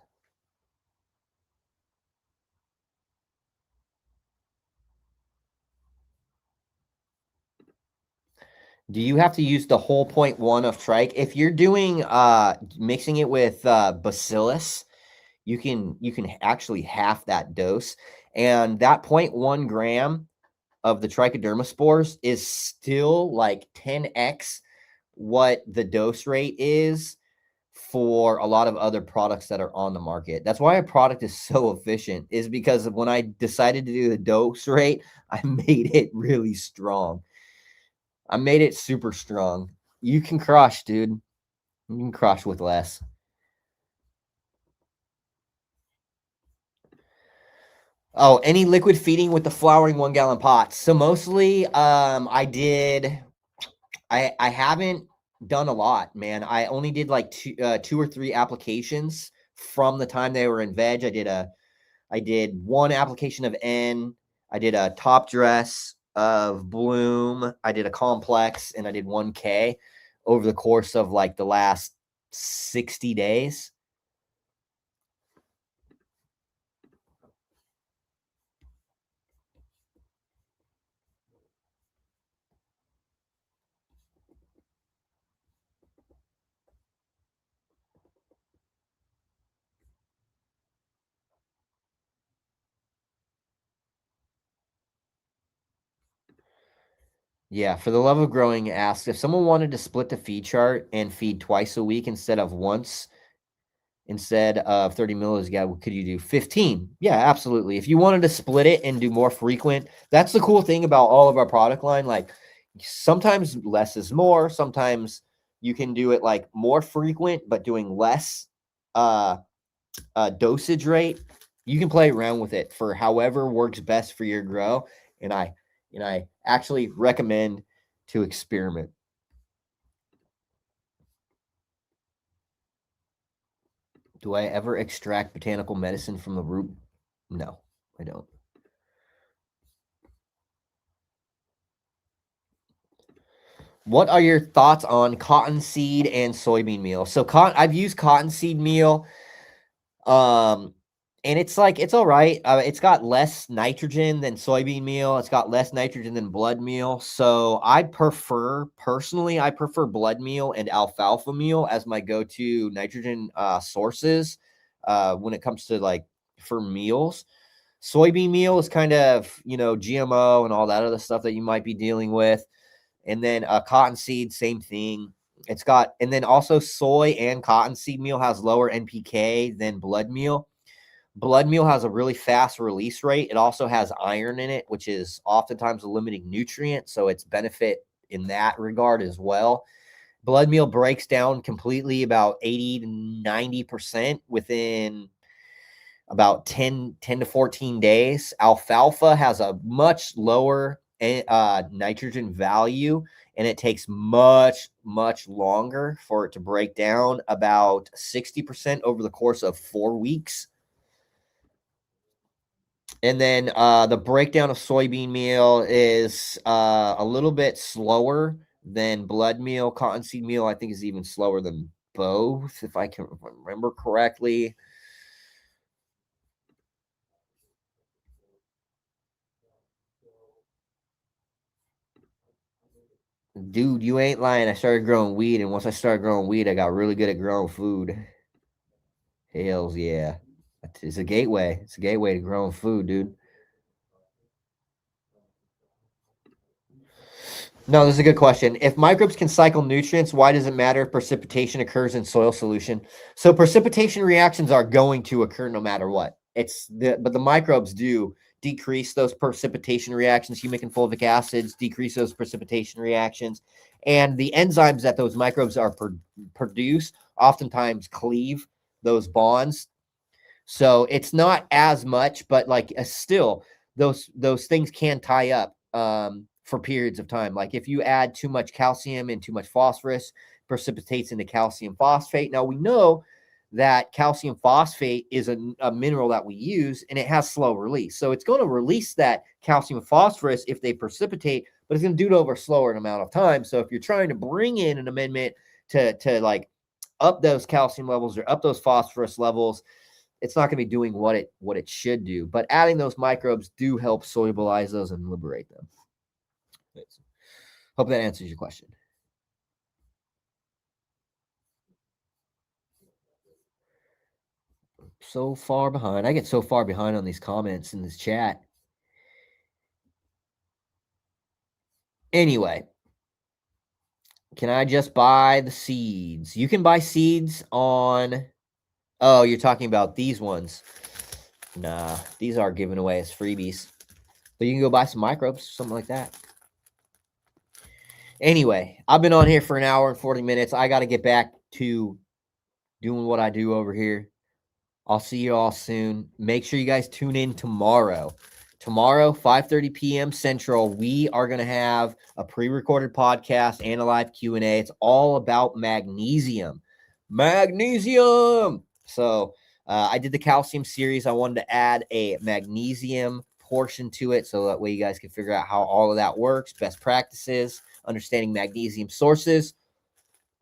Do you have to use the whole 0.1 of trike? If you're doing mixing it with bacillus, you can actually half that dose. And that 0.1 gram of the trichoderma spores is still like 10x what the dose rate is for a lot of other products that are on the market. That's why a product is so efficient, is because when I decided to do the dose rate, I made it really strong. I made it super strong. You can crush, dude. You can crush with less. Oh, any liquid feeding with the flowering 1 gallon pots. So mostly I haven't done a lot, man. I only did like two or three applications from the time they were in veg. I did one application of N. I did a top dress of Bloom. I did a complex, and I did 1K over the course of like the last 60 days. Yeah, for the love of growing asks if someone wanted to split the feed chart and feed twice a week instead of once, instead of 30 mils, yeah, could you do 15? Yeah, absolutely. If you wanted to split it and do more frequent, that's the cool thing about all of our product line. Like sometimes less is more. Sometimes you can do it like more frequent, but doing less dosage rate. You can play around with it for however works best for your grow. And I actually recommend to experiment. Do I ever extract botanical medicine from the root? No, I don't. What are your thoughts on cottonseed and soybean meal? So I've used cottonseed meal. And it's like it's all right. It's got less nitrogen than soybean meal. It's got less nitrogen than blood meal. So I prefer blood meal and alfalfa meal as my go-to nitrogen sources when it comes to like for meals. Soybean meal is kind of, GMO and all that other stuff that you might be dealing with. And then cottonseed, same thing. And then also soy and cottonseed meal has lower NPK than blood meal. Blood meal has a really fast release rate. It also has iron in it, which is oftentimes a limiting nutrient. So it's benefit in that regard as well. Blood meal breaks down completely about 80 to 90% within about 10 to 14 days. Alfalfa has a much lower nitrogen value, and it takes much, much longer for it to break down, about 60% over the course of 4 weeks. And then the breakdown of soybean meal is a little bit slower than blood meal. Cottonseed meal, I think, is even slower than both, if I can remember correctly. Dude, you ain't lying. I started growing weed, and once I started growing weed, I got really good at growing food. Hells yeah. It's a gateway. It's a gateway to growing food, dude. No, this is a good question. If microbes can cycle nutrients, why does it matter if precipitation occurs in soil solution? So precipitation reactions are going to occur no matter what. But the microbes do decrease those precipitation reactions. Humic and fulvic acids decrease those precipitation reactions, and the enzymes that those microbes are produce oftentimes cleave those bonds. So it's not as much, but like still, those things can tie up for periods of time. Like if you add too much calcium and too much phosphorus, precipitates into calcium phosphate. Now we know that calcium phosphate is a mineral that we use, and it has slow release. So it's going to release that calcium phosphorus if they precipitate, but it's going to do it over a slower amount of time. So if you're trying to bring in an amendment to like up those calcium levels or up those phosphorus levels, it's not going to be doing what it should do. But adding those microbes do help solubilize those and liberate them. Hope that answers your question. So far behind. I get so far behind on these comments in this chat. Anyway, Can I just buy the seeds? You can buy seeds on. Oh, you're talking about these ones. Nah, these are given away as freebies. But you can go buy some microbes, something like that. Anyway, I've been on here for an hour and 40 minutes. I got to get back to doing what I do over here. I'll see you all soon. Make sure you guys tune in tomorrow. Tomorrow, 5:30 p.m. Central, we are going to have a pre-recorded podcast and a live Q&A. It's all about magnesium. Magnesium! So I did the calcium series. I wanted to add a magnesium portion to it so that way you guys can figure out how all of that works, best practices, understanding magnesium sources.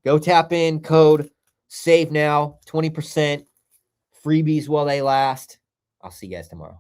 Go tap in, code SAVE NOW, 20%. Freebies while they last. I'll see you guys tomorrow.